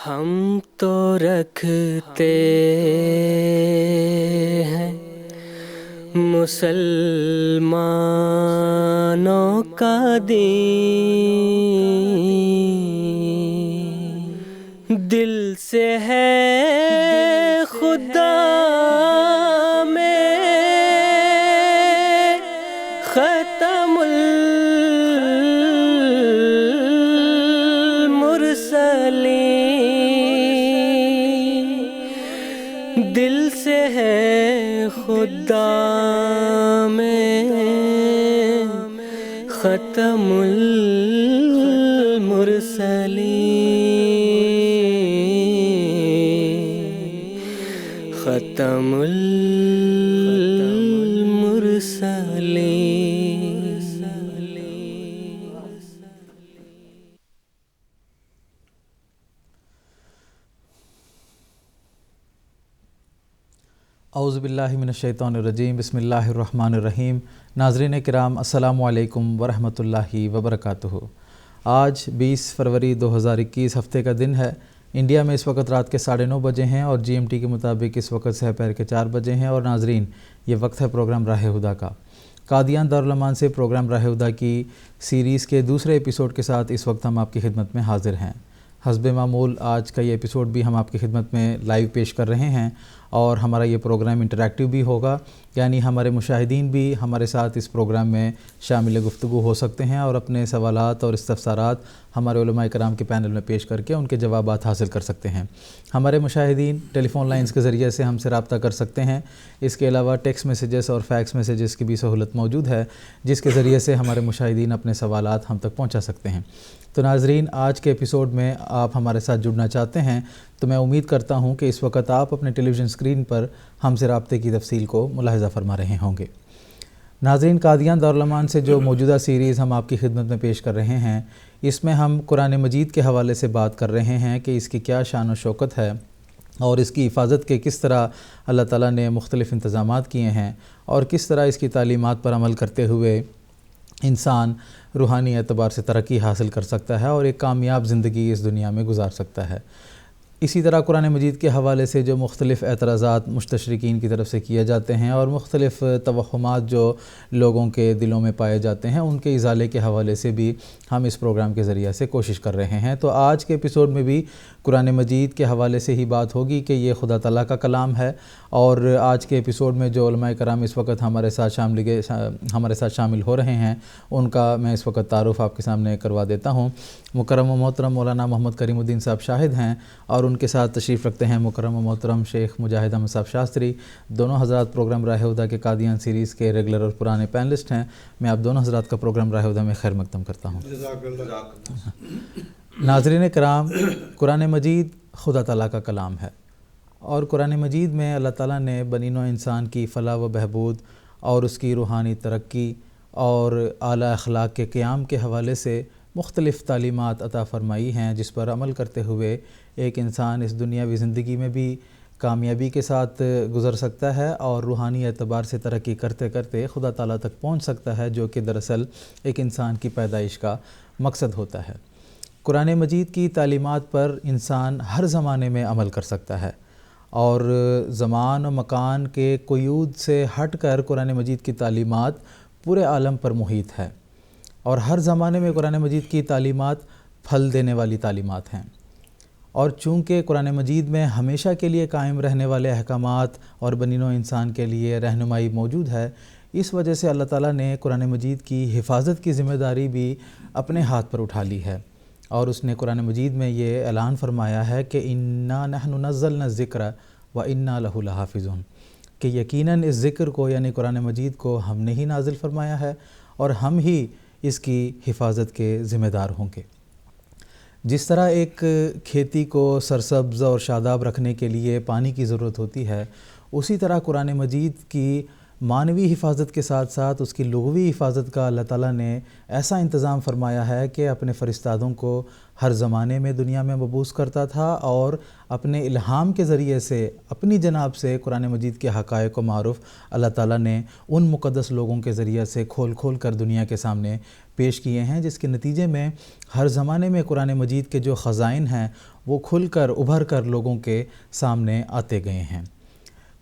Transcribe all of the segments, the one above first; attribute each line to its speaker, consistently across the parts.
Speaker 1: ہم تو رکھتے ہیں مسلمانوں کا دین، دل سے ہے خدا میں ختم المرسلین، دل سے ہے خدا میں ختم المرسلین، ختم المرسلین۔
Speaker 2: اعوذ باللہ من الشیطان الرجیم، بسم اللہ الرحمن الرحیم۔ ناظرین کرام، السلام علیکم ورحمۃ اللہ وبرکاتہ۔ آج 20 فروری 2021 ہفتے کا دن ہے۔ انڈیا میں اس وقت رات کے 9:30 بجے ہیں اور GMT کے مطابق اس وقت سحر کے 4 بجے ہیں۔ اور ناظرین، یہ وقت ہے پروگرام راہ ہدیٰ کا۔ قادیان دارالایمان سے پروگرام راہ ہدیٰ کی سیریز کے دوسرے ایپیسوڈ کے ساتھ اس وقت ہم آپ کی خدمت میں حاضر ہیں۔ حسب معمول آج کا یہ ایپیسوڈ بھی ہم آپ کی خدمت میں لائیو پیش کر رہے ہیں، اور ہمارا یہ پروگرام انٹریکٹیو بھی ہوگا، یعنی ہمارے مشاہدین بھی ہمارے ساتھ اس پروگرام میں شامل گفتگو ہو سکتے ہیں اور اپنے سوالات اور استفسارات ہمارے علماء کرام کے پینل میں پیش کر کے ان کے جوابات حاصل کر سکتے ہیں۔ ہمارے مشاہدین ٹیلی فون لائنز کے ذریعے سے ہم سے رابطہ کر سکتے ہیں۔ اس کے علاوہ ٹیکسٹ میسیجز اور فیکس میسیجز کی بھی سہولت موجود ہے، جس کے ذریعے سے ہمارے مشاہدین اپنے سوالات ہم تک پہنچا سکتے ہیں۔ تو ناظرین، آج کے ایپیسوڈ میں آپ ہمارے ساتھ جڑنا چاہتے ہیں تو میں امید کرتا ہوں کہ اس وقت آپ اپنے ٹیلی ویژن اسکرین پر ہم سے رابطے کی تفصیل کو ملاحظہ فرما رہے ہوں گے۔ ناظرین، قادیان دارالایمان سے جو موجودہ سیریز ہم آپ کی خدمت میں پیش کر رہے ہیں، اس میں ہم قرآن مجید کے حوالے سے بات کر رہے ہیں کہ اس کی کیا شان و شوکت ہے اور اس کی حفاظت کے کس طرح اللہ تعالیٰ نے مختلف انتظامات کیے ہیں، اور کس طرح اس کی تعلیمات پر عمل کرتے ہوئے انسان روحانی اعتبار سے ترقی حاصل کر سکتا ہے اور ایک کامیاب زندگی اس دنیا میں گزار سکتا ہے۔ اسی طرح قرآن مجید کے حوالے سے جو مختلف اعتراضات مستشرقین کی طرف سے کیے جاتے ہیں اور مختلف توہمات جو لوگوں کے دلوں میں پائے جاتے ہیں، ان کے ازالے کے حوالے سے بھی ہم اس پروگرام کے ذریعے سے کوشش کر رہے ہیں۔ تو آج کے ایپیسوڈ میں بھی قرآن مجید کے حوالے سے ہی بات ہوگی کہ یہ خدا تعالیٰ کا کلام ہے، اور آج کے ایپیسوڈ میں جو علماء کرام اس وقت ہمارے ساتھ شامل ہو رہے ہیں، ان کا میں اس وقت تعارف آپ کے سامنے کروا دیتا ہوں۔ مکرم و محترم مولانا محمد کریم الدین صاحب شاہد ہیں، اور ان کے ساتھ تشریف رکھتے ہیں مکرم و محترم شیخ مجاہد احمد صاحب شاستری۔ دونوں حضرات پروگرام راہ ہدیٰ کے قادیان سیریز کے ریگولر اور پرانے پینلسٹ ہیں۔ میں آپ دونوں حضرات کا پروگرام راہ ہدیٰ میں خیر مقدم کرتا ہوں۔ ناظرین کرام، قرآن مجید خدا تعالیٰ کا کلام ہے، اور قرآن مجید میں اللہ تعالیٰ نے بنی نوع انسان کی فلاح و بہبود اور اس کی روحانی ترقی اور اعلیٰ اخلاق کے قیام کے حوالے سے مختلف تعلیمات عطا فرمائی ہیں، جس پر عمل کرتے ہوئے ایک انسان اس دنیاوی زندگی میں بھی کامیابی کے ساتھ گزر سکتا ہے اور روحانی اعتبار سے ترقی کرتے کرتے خدا تعالیٰ تک پہنچ سکتا ہے، جو کہ دراصل ایک انسان کی پیدائش کا مقصد ہوتا ہے۔ قرآن مجید کی تعلیمات پر انسان ہر زمانے میں عمل کر سکتا ہے، اور زمان و مکان کے قیود سے ہٹ کر قرآن مجید کی تعلیمات پورے عالم پر محیط ہے، اور ہر زمانے میں قرآن مجید کی تعلیمات پھل دینے والی تعلیمات ہیں۔ اور چونکہ قرآن مجید میں ہمیشہ کے لیے قائم رہنے والے احکامات اور بنی نوع انسان کے لیے رہنمائی موجود ہے، اس وجہ سے اللہ تعالیٰ نے قرآن مجید کی حفاظت کی ذمہ داری بھی اپنے ہاتھ پر اٹھا لی ہے، اور اس نے قرآن مجید میں یہ اعلان فرمایا ہے کہ انا نحن نزلنا الذکر وانا لہ لحافظون، کہ یقیناً اس ذکر کو یعنی قرآن مجید کو ہم نے ہی نازل فرمایا ہے اور ہم ہی اس کی حفاظت کے ذمہ دار ہوں گے۔ جس طرح ایک کھیتی کو سرسبز اور شاداب رکھنے کے لیے پانی کی ضرورت ہوتی ہے، اسی طرح قرآن مجید کی معنوی حفاظت کے ساتھ ساتھ اس کی لغوی حفاظت کا اللہ تعالیٰ نے ایسا انتظام فرمایا ہے کہ اپنے فرستادوں کو ہر زمانے میں دنیا میں مبعوث کرتا تھا اور اپنے الہام کے ذریعے سے اپنی جناب سے قرآن مجید کے حقائق و معروف اللہ تعالیٰ نے ان مقدس لوگوں کے ذریعے سے کھول کھول کر دنیا کے سامنے پیش کیے ہیں، جس کے نتیجے میں ہر زمانے میں قرآن مجید کے جو خزائن ہیں وہ کھل کر ابھر کر لوگوں کے سامنے آتے گئے ہیں۔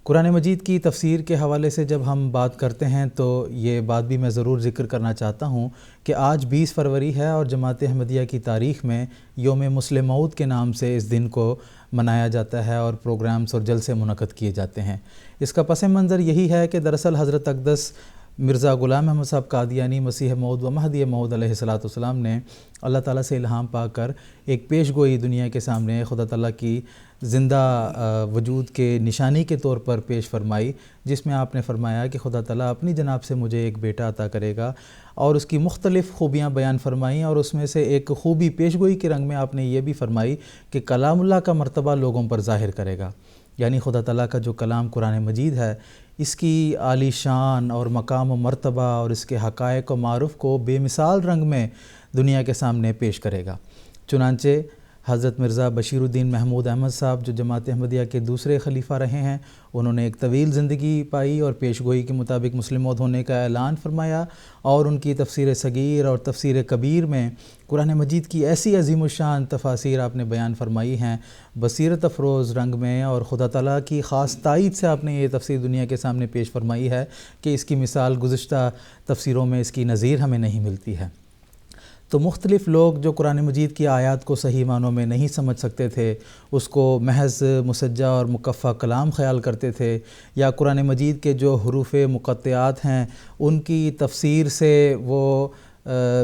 Speaker 2: قرآن مجید کی تفسیر کے حوالے سے جب ہم بات کرتے ہیں تو یہ بات بھی میں ضرور ذکر کرنا چاہتا ہوں کہ آج 20 فروری ہے اور جماعت احمدیہ کی تاریخ میں یوم مسلم موعود کے نام سے اس دن کو منایا جاتا ہے اور پروگرامز اور جلسے منعقد کیے جاتے ہیں۔ اس کا پس منظر یہی ہے کہ دراصل حضرت اقدس مرزا غلام احمد صاحب قادیانی مسیح موعود و مہدی موعود علیہ السلام نے اللہ تعالیٰ سے الہام پا کر ایک پیش گوئی دنیا کے سامنے خدا تعالیٰ کی زندہ وجود کے نشانی کے طور پر پیش فرمائی، جس میں آپ نے فرمایا کہ خدا تعالیٰ اپنی جناب سے مجھے ایک بیٹا عطا کرے گا، اور اس کی مختلف خوبیاں بیان فرمائیں، اور اس میں سے ایک خوبی پیش گوئی کے رنگ میں آپ نے یہ بھی فرمائی کہ کلام اللہ کا مرتبہ لوگوں پر ظاہر کرے گا، یعنی خدا تعالیٰ کا جو کلام قرآن مجید ہے اس کی عالی شان اور مقام و مرتبہ اور اس کے حقائق و معرف کو بے مثال رنگ میں دنیا کے سامنے پیش کرے گا۔ چنانچہ حضرت مرزا بشیر الدین محمود احمد صاحب جو جماعت احمدیہ کے دوسرے خلیفہ رہے ہیں، انہوں نے ایک طویل زندگی پائی اور پیش گوئی کے مطابق مسلم موعود ہونے کا اعلان فرمایا، اور ان کی تفسیر صغیر اور تفسیر کبیر میں قرآن مجید کی ایسی عظیم الشان تفاسیر آپ نے بیان فرمائی ہیں بصیرت افروز رنگ میں، اور خدا تعالیٰ کی خاص تائید سے آپ نے یہ تفسیر دنیا کے سامنے پیش فرمائی ہے کہ اس کی مثال گزشتہ تفسیروں میں اس کی نظیر ہمیں نہیں ملتی ہے۔ تو مختلف لوگ جو قرآن مجید کی آیات کو صحیح معنوں میں نہیں سمجھ سکتے تھے، اس کو محض مسجع اور مکفّہ کلام خیال کرتے تھے، یا قرآن مجید کے جو حروف مقطعات ہیں ان کی تفسیر سے وہ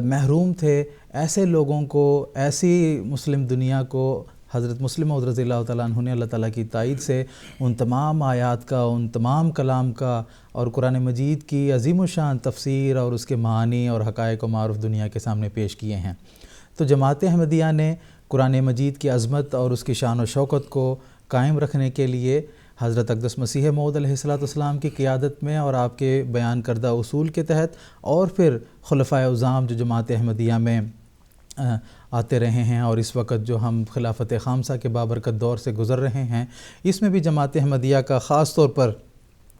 Speaker 2: محروم تھے، ایسے لوگوں کو، ایسی مسلم دنیا کو حضرت مسلم موعود رضی اللہ تعالیٰ عنہ نے اللہ تعالیٰ کی تائید سے ان تمام آیات کا، ان تمام کلام کا اور قرآن مجید کی عظیم الشان تفسیر اور اس کے معانی اور حقائق و معرف دنیا کے سامنے پیش کیے ہیں۔ تو جماعت احمدیہ نے قرآن مجید کی عظمت اور اس کی شان و شوکت کو قائم رکھنے کے لیے حضرت اقدس مسیح موعود علیہ السلام کی قیادت میں اور آپ کے بیان کردہ اصول کے تحت، اور پھر خلفائے اعظام جو جماعت احمدیہ میں آتے رہے ہیں، اور اس وقت جو ہم خلافت خامسہ کے بابرکت دور سے گزر رہے ہیں، اس میں بھی جماعت احمدیہ کا خاص طور پر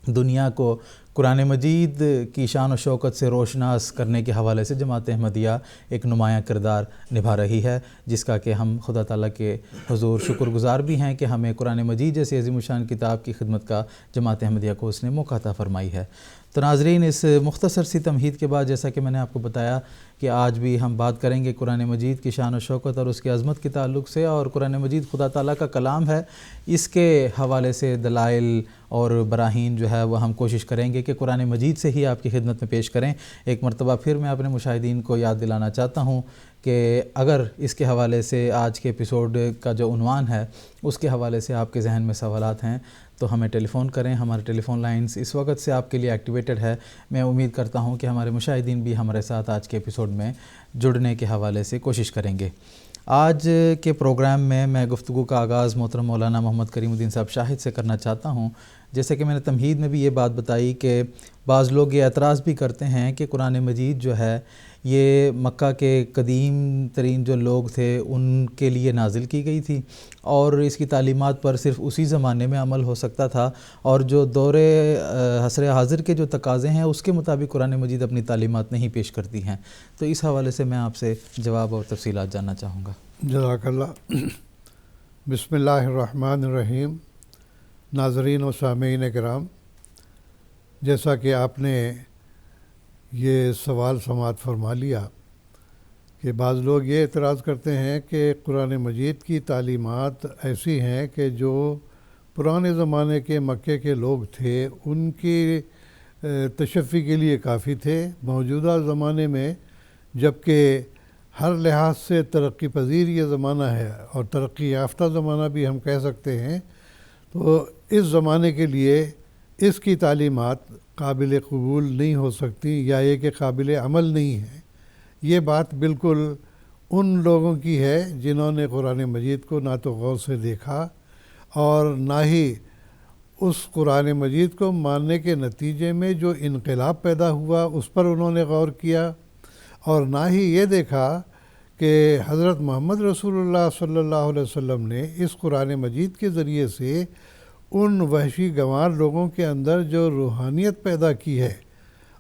Speaker 2: دنیا کو قرآن مجید کی شان و شوکت سے روشناس کرنے کے حوالے سے جماعت احمدیہ ایک نمایاں کردار نبھا رہی ہے، جس کا کہ ہم خدا تعالیٰ کے حضور شکر گزار بھی ہیں کہ ہمیں قرآن مجید جیسی عظیم الشان کتاب کی خدمت کا جماعت احمدیہ کو اس نے موقع عطا فرمائی ہے۔ تو ناظرین، اس مختصر سی تمہید کے بعد جیسا کہ میں نے آپ کو بتایا کہ آج بھی ہم بات کریں گے قرآن مجید کی شان و شوکت اور اس کی عظمت کے تعلق سے، اور قرآن مجید خدا تعالیٰ کا کلام ہے، اس کے حوالے سے دلائل اور براہین جو ہے وہ ہم کوشش کریں گے کہ قرآن مجید سے ہی آپ کی خدمت میں پیش کریں۔ ایک مرتبہ پھر میں اپنے مشاہدین کو یاد دلانا چاہتا ہوں کہ اگر اس کے حوالے سے آج کے ایپیسوڈ کا جو عنوان ہے اس کے حوالے سے آپ کے ذہن میں سوالات ہیں تو ہمیں ٹیلی فون کریں۔ ہمارے ٹیلی فون لائنز اس وقت سے آپ کے لیے ایکٹیویٹڈ ہے۔ میں امید کرتا ہوں کہ ہمارے مشاہدین بھی ہمارے ساتھ آج کے ایپیسوڈ میں جڑنے کے حوالے سے کوشش کریں گے۔ آج کے پروگرام میں گفتگو کا آغاز محترم مولانا محمد کریم الدین صاحب شاہد سے کرنا چاہتا ہوں۔ جیسے کہ میں نے تمہید میں بھی یہ بات بتائی کہ بعض لوگ یہ اعتراض بھی کرتے ہیں کہ قرآن مجید جو ہے یہ مکہ کے قدیم ترین جو لوگ تھے ان کے لیے نازل کی گئی تھی، اور اس کی تعلیمات پر صرف اسی زمانے میں عمل ہو سکتا تھا، اور جو دور عصر حاضر کے جو تقاضے ہیں اس کے مطابق قرآن مجید اپنی تعلیمات نہیں پیش کرتی ہیں۔ تو اس حوالے سے میں آپ سے جواب اور تفصیلات جاننا چاہوں گا۔
Speaker 3: جزاک اللہ۔ بسم اللہ الرحمن الرحیم۔ ناظرین و سامعین کرام، جیسا کہ آپ نے یہ سوال سماعت فرما لیا کہ بعض لوگ یہ اعتراض کرتے ہیں کہ قرآن مجید کی تعلیمات ایسی ہیں کہ جو پرانے زمانے کے مکے کے لوگ تھے ان کی تشفی کے لیے کافی تھے، موجودہ زمانے میں جبکہ ہر لحاظ سے ترقی پذیر یہ زمانہ ہے اور ترقی یافتہ زمانہ بھی ہم کہہ سکتے ہیں، تو اس زمانے کے لیے اس کی تعلیمات قابل قبول نہیں ہو سکتی، یا یہ کہ قابل عمل نہیں ہے۔ یہ بات بالکل ان لوگوں کی ہے جنہوں نے قرآن مجید کو نہ تو غور سے دیکھا اور نہ ہی اس قرآن مجید کو ماننے کے نتیجے میں جو انقلاب پیدا ہوا اس پر انہوں نے غور کیا، اور نہ ہی یہ دیکھا کہ حضرت محمد رسول اللہ صلی اللہ علیہ وسلم نے اس قرآن مجید کے ذریعے سے ان وحشی گنوار لوگوں کے اندر جو روحانیت پیدا کی ہے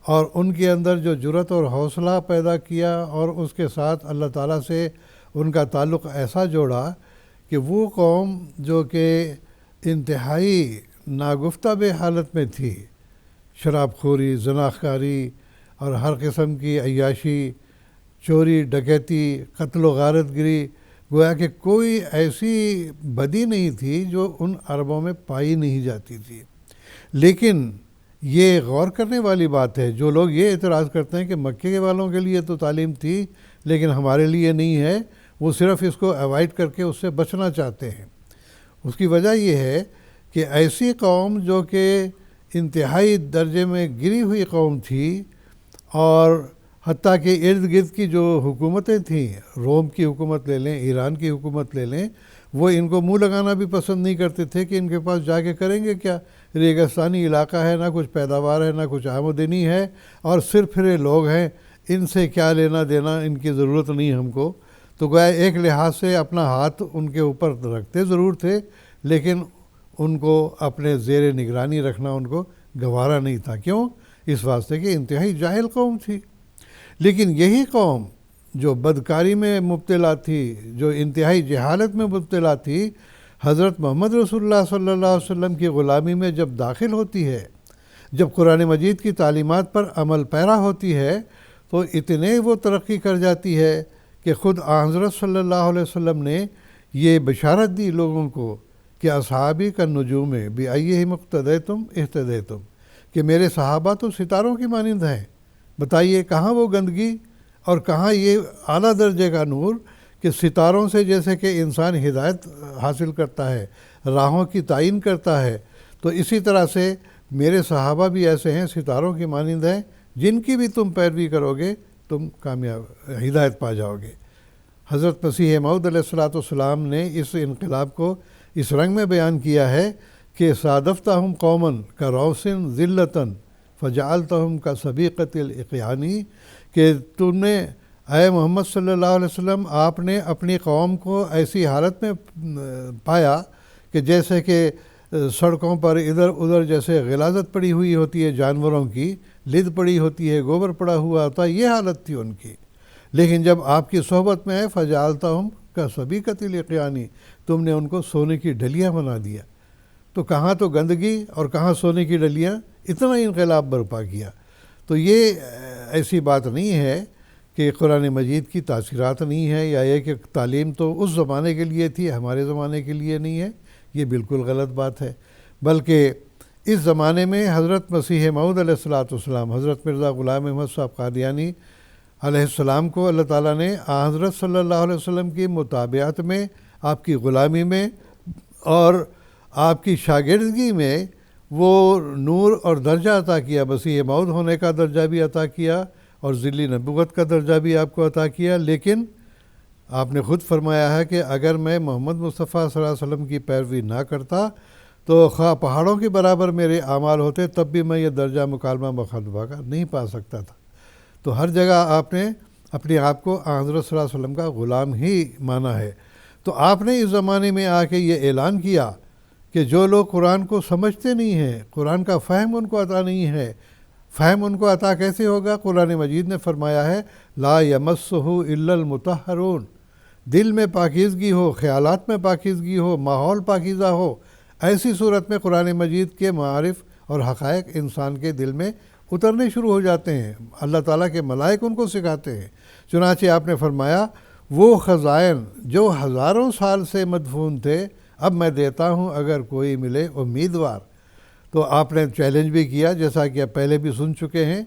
Speaker 3: اور ان کے اندر جو جرأت اور حوصلہ پیدا کیا، اور اس کے ساتھ اللہ تعالیٰ سے ان کا تعلق ایسا جوڑا کہ وہ قوم جو کہ انتہائی ناگفتہ حالت میں تھی، شراب خوری، زناکاری اور ہر قسم کی عیاشی، چوری، ڈکیتی، قتل و غارت گری، گویا کہ کوئی ایسی بدی نہیں تھی جو ان عربوں میں پائی نہیں جاتی تھی۔ لیکن یہ غور کرنے والی بات ہے، جو لوگ یہ اعتراض کرتے ہیں کہ مکے کے والوں کے لیے تو تعلیم تھی لیکن ہمارے لیے نہیں ہے، وہ صرف اس کو اوائڈ کر کے اس سے بچنا چاہتے ہیں۔ اس کی وجہ یہ ہے کہ ایسی قوم جو کہ انتہائی درجے میں گری ہوئی قوم تھی، اور حتیٰ کہ ارد گرد کی جو حکومتیں تھیں، روم کی حکومت لے لیں، ایران کی حکومت لے لیں، وہ ان کو منہ لگانا بھی پسند نہیں کرتے تھے کہ ان کے پاس جا کے کریں گے کیا، ریگستانی علاقہ ہے، نہ کچھ پیداوار ہے، نہ کچھ آمدنی ہے، اور صرف پھرے لوگ ہیں، ان سے کیا لینا دینا، ان کی ضرورت نہیں ہم کو۔ تو گویا ایک لحاظ سے اپنا ہاتھ ان کے اوپر رکھتے ضرور تھے، لیکن ان کو اپنے زیر نگرانی رکھنا ان کو گوارا نہیں تھا۔ کیوں؟ اس واسطے کہ انتہائی جاہل قوم تھی۔ لیکن یہی قوم جو بدکاری میں مبتلا تھی، جو انتہائی جہالت میں مبتلا تھی، حضرت محمد رسول اللہ صلی اللہ علیہ وسلم کی غلامی میں جب داخل ہوتی ہے، جب قرآن مجید کی تعلیمات پر عمل پیرا ہوتی ہے، تو اتنے وہ ترقی کر جاتی ہے کہ خود حضرت صلی اللہ علیہ وسلم نے یہ بشارت دی لوگوں کو کہ اصحابی کا نجوم بِأَيِّهِمْ اقْتَدَيْتُمْ اهْتَدَيْتُمْ، کہ میرے صحابہ تو ستاروں کی مانند ہیں۔ بتائیے کہاں وہ گندگی اور کہاں یہ اعلیٰ درجے کا نور کہ ستاروں سے جیسے کہ انسان ہدایت حاصل کرتا ہے، راہوں کی تعین کرتا ہے، تو اسی طرح سے میرے صحابہ بھی ایسے ہیں، ستاروں کی مانند ہیں، جن کی بھی تم پیروی کرو گے تم کامیاب ہدایت پا جاؤ گے۔ حضرت مسیح موعود علیہ السلام نے اس انقلاب کو اس رنگ میں بیان کیا ہے کہ صادفتہم قوماً کروسن ذلتاً فجعلتہم کسبیقۃ الاقیانی، کہ تم نے اے محمد صلی اللہ علیہ وسلم، آپ نے اپنی قوم کو ایسی حالت میں پایا کہ جیسے کہ سڑکوں پر ادھر ادھر جیسے غلاظت پڑی ہوئی ہوتی ہے جانوروں کی، لد پڑی ہوتی ہے، گوبر پڑا ہوا ہوتا ہے، یہ حالت تھی ان کی۔ لیکن جب آپ کی صحبت میں ہے فجعلتہم کسبیقۃ الاقیانی، تم نے ان کو سونے کی ڈلیاں بنا دیا۔ تو کہاں تو گندگی اور کہاں سونے کی ڈلیاں، اتنا انقلاب برپا کیا۔ تو یہ ایسی بات نہیں ہے کہ قرآن مجید کی تاثیرات نہیں ہے، یا یہ کہ تعلیم تو اس زمانے کے لیے تھی، ہمارے زمانے کے لیے نہیں ہے، یہ بالکل غلط بات ہے۔ بلکہ اس زمانے میں حضرت مسیح موعود علیہ السلام، حضرت مرزا غلام احمد صاحب قادیانی علیہ السلام کو اللہ تعالیٰ نے حضرت صلی اللہ علیہ وسلم کی متابعت میں، آپ کی غلامی میں اور آپ کی شاگردگی میں وہ نور اور درجہ عطا کیا، مسیح موعود ہونے کا درجہ بھی عطا کیا اور ذلی نبوت کا درجہ بھی آپ کو عطا کیا۔ لیکن آپ نے خود فرمایا ہے کہ اگر میں محمد مصطفیٰ صلی اللہ علیہ وسلم کی پیروی نہ کرتا تو خواہ پہاڑوں کے برابر میرے اعمال ہوتے، تب بھی میں یہ درجہ مکالمہ مخاطبہ کا نہیں پا سکتا تھا۔ تو ہر جگہ آپ نے اپنے آپ کو حضرت صلی اللہ علیہ وسلم کا غلام ہی مانا ہے۔ تو آپ نے اس زمانے میں آ کے یہ اعلان کیا کہ جو لوگ قرآن کو سمجھتے نہیں ہیں، قرآن کا فہم ان کو عطا نہیں ہے، فہم ان کو عطا کیسے ہوگا؟ قرآن مجید نے فرمایا ہے لا یمسہ الا المطہرون، دل میں پاکیزگی ہو، خیالات میں پاکیزگی ہو، ماحول پاکیزہ ہو، ایسی صورت میں قرآن مجید کے معارف اور حقائق انسان کے دل میں اترنے شروع ہو جاتے ہیں، اللہ تعالیٰ کے ملائک ان کو سکھاتے ہیں۔ چنانچہ آپ نے فرمایا وہ خزائن جو ہزاروں سال سے مدفون تھے اب میں دیتا ہوں اگر کوئی ملے امیدوار۔ تو آپ نے چیلنج بھی کیا، جیسا کہ آپ پہلے بھی سن چکے ہیں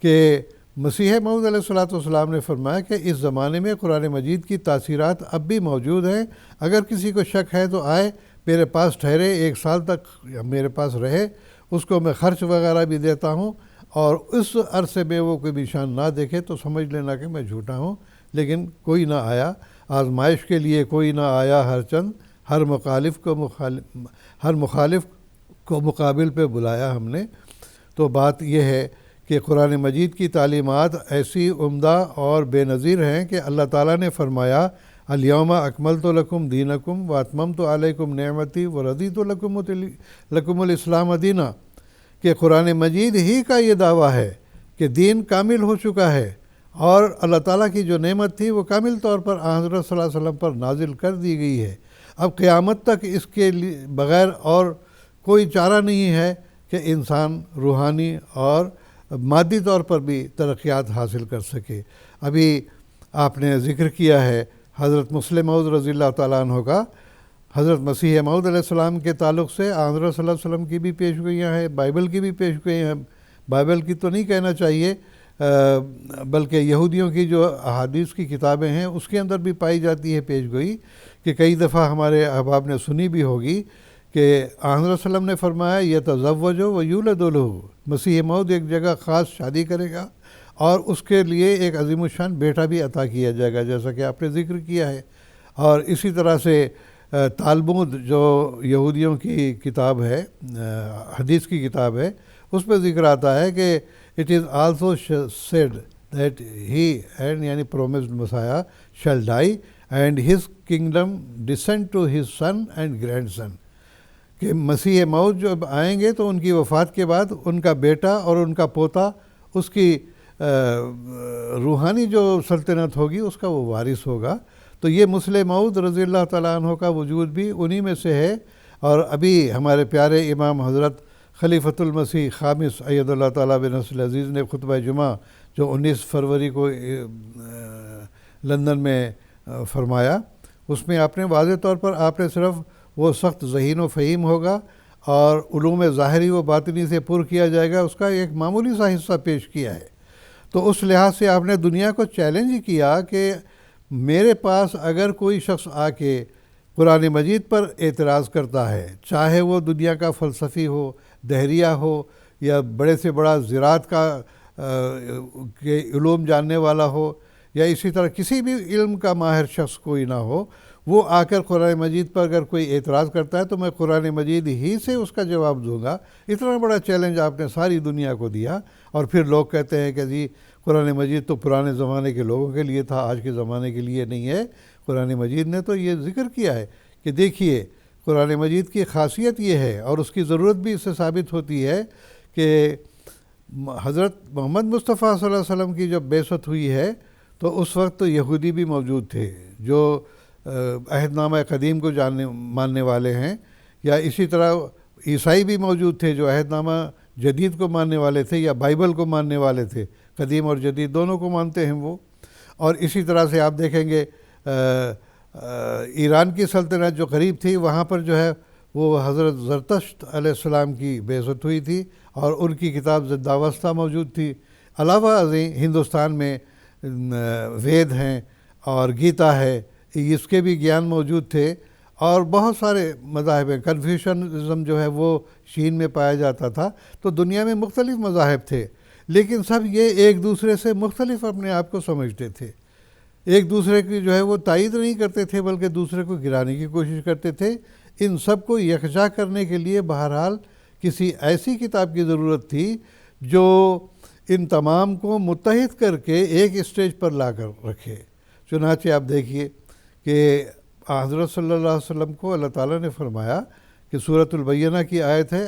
Speaker 3: کہ مسیح موعود علیہ السلام نے فرمایا کہ اس زمانے میں قرآن مجید کی تاثیرات اب بھی موجود ہیں، اگر کسی کو شک ہے تو آئے میرے پاس ٹھہرے، 1 سال تک میرے پاس رہے، اس کو میں خرچ وغیرہ بھی دیتا ہوں، اور اس عرصے میں وہ کوئی نشان نہ دیکھے تو سمجھ لینا کہ میں جھوٹا ہوں۔ لیکن کوئی نہ آیا، آزمائش کے لیے کوئی نہ آیا ہر چند، ہر مخالف کو مقابل پہ بلایا ہم نے۔ تو بات یہ ہے کہ قرآن مجید کی تعلیمات ایسی عمدہ اور بے نظیر ہیں کہ اللہ تعالیٰ نے فرمایا الیوم اکملت لکم دینکم واتممت علیکم نعمتی ورضیت لکم الاسلام دینا، کہ قرآن مجید ہی کا یہ دعویٰ ہے کہ کہ دین کامل ہو چکا ہے اور اللہ تعالیٰ کی جو نعمت تھی وہ کامل طور پر حضرت صلی اللہ علیہ وسلم پر نازل کر دی گئی ہے۔ اب قیامت تک اس کے بغیر اور کوئی چارہ نہیں ہے کہ انسان روحانی اور مادی طور پر بھی ترقیات حاصل کر سکے۔ ابھی آپ نے ذکر کیا ہے حضرت مسلم موعود رضی اللہ تعالیٰ عنہ کا، حضرت مسیح موعود علیہ السلام کے تعلق سے حضرت صلی اللہ علیہ وسلم کی بھی پیشگوئیاں ہیں، بائبل کی بھی پیشگوئیاں ہیں، بائبل کی تو نہیں کہنا چاہیے بلکہ یہودیوں کی جو احادیث کی کتابیں ہیں اس کے اندر بھی پائی جاتی ہے پیشگوئی، کہ کئی دفعہ ہمارے احباب نے سنی بھی ہوگی کہ حضرت صلی اللہ علیہ وسلم نے فرمایا یتزوج و یولد لہ، مسیح موعود ایک جگہ خاص شادی کرے گا اور اس کے لیے ایک عظیم الشان بیٹا بھی عطا کیا جائے گا، جیسا کہ آپ نے ذکر کیا ہے۔ اور اسی طرح سے تالمود جو یہودیوں کی کتاب ہے، حدیث کی کتاب ہے، اس پہ ذکر آتا ہے کہ it is also said that he and یعنی promised Messiah shall die and his kingdom descend to his son and grandson، کہ مسیح موعود جب آئیں گے تو ان کی وفات کے بعد ان کا بیٹا اور ان کا پوتا اس کی روحانی جو سلطنت ہوگی اس کا وہ وارث ہوگا۔ تو یہ مسلم موعود رضی اللہ تعالیٰ عنہ کا وجود بھی انہی میں سے ہے۔ اور ابھی ہمارے پیارے امام حضرت خلیفۃ المسیح خامس اید اللہ تعالیٰ بنصر العزیز نے خطبہ جمعہ جو 19 فروری کو لندن میں فرمایا، اس میں آپ نے واضح طور پر آپ نے صرف وہ سخت ذہین و فہیم ہوگا اور علوم ظاہری و باطنی سے پر کیا جائے گا، اس کا ایک معمولی سا حصہ پیش کیا ہے۔ تو اس لحاظ سے آپ نے دنیا کو چیلنج کیا کہ میرے پاس اگر کوئی شخص آ کے قرآن مجید پر اعتراض کرتا ہے، چاہے وہ دنیا کا فلسفی ہو، دہریہ ہو، یا بڑے سے بڑا زراعت کا کے علوم جاننے والا ہو، یا اسی طرح کسی بھی علم کا ماہر شخص کوئی نہ ہو، وہ آ کر قرآن مجید پر اگر کوئی اعتراض کرتا ہے تو میں قرآن مجید ہی سے اس کا جواب دوں گا۔ اتنا بڑا چیلنج آپ نے ساری دنیا کو دیا، اور پھر لوگ کہتے ہیں کہ جی قرآن مجید تو پرانے زمانے کے لوگوں کے لیے تھا، آج کے زمانے کے لیے نہیں ہے۔ قرآن مجید نے تو یہ ذکر کیا ہے کہ دیکھیے قرآن مجید کی خاصیت یہ ہے، اور اس کی ضرورت بھی اس سے ثابت ہوتی ہے کہ حضرت محمد مصطفیٰ صلی اللہ علیہ وسلم کی جب بعثت ہوئی ہے تو اس وقت تو یہودی بھی موجود تھے جو عہد نامہ قدیم کو ماننے والے ہیں، یا اسی طرح عیسائی بھی موجود تھے جو عہد نامہ جدید کو ماننے والے تھے یا بائبل کو ماننے والے تھے، قدیم اور جدید دونوں کو مانتے ہیں وہ۔ اور اسی طرح سے آپ دیکھیں گے ایران کی سلطنت جو قریب تھی وہاں پر جو ہے وہ حضرت زرتشت علیہ السلام کی بعثت ہوئی تھی اور ان کی کتاب زنداوستہ موجود تھی۔ علاوہ ازیں ہندوستان میں وید ہیں اور گیتا ہے، اس کے بھی گیان موجود تھے، اور بہت سارے مذاہب ہیں۔ کنفیوشنزم جو ہے وہ چین میں پایا جاتا تھا۔ تو دنیا میں مختلف مذاہب تھے، لیکن سب یہ ایک دوسرے سے مختلف اپنے آپ کو سمجھتے تھے، ایک دوسرے کی جو ہے وہ تائید نہیں کرتے تھے بلکہ دوسرے کو گرانے کی کوشش کرتے تھے۔ ان سب کو یکجا کرنے کے لیے بہرحال کسی ایسی کتاب کی ضرورت تھی جو ان تمام کو متحد کر کے ایک اسٹیج پر لا کر رکھے۔ چنانچہ آپ دیکھیے کہ حضرت صلی اللہ علیہ وسلم کو اللہ تعالیٰ نے فرمایا کہ سورۃ البینہ کی آیت ہے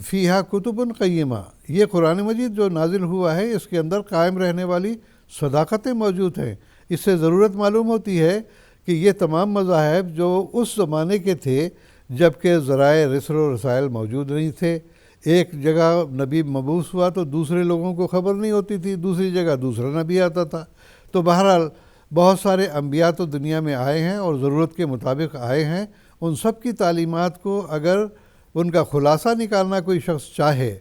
Speaker 3: فیہا کتب قیمہ، یہ قرآن مجید جو نازل ہوا ہے اس کے اندر قائم رہنے والی صداقتیں موجود ہیں۔ اس سے ضرورت معلوم ہوتی ہے کہ یہ تمام مذاہب جو اس زمانے کے تھے جب کہ ذرائع رسل و رسائل موجود نہیں تھے، ایک جگہ نبی مبعوث ہوا تو دوسرے لوگوں کو خبر نہیں ہوتی تھی، دوسری جگہ دوسرا نبی آتا تھا۔ تو بہرحال بہت سارے انبیاء تو دنیا میں آئے ہیں اور ضرورت کے مطابق آئے ہیں، ان سب کی تعلیمات کو اگر ان کا خلاصہ نکالنا کوئی شخص چاہے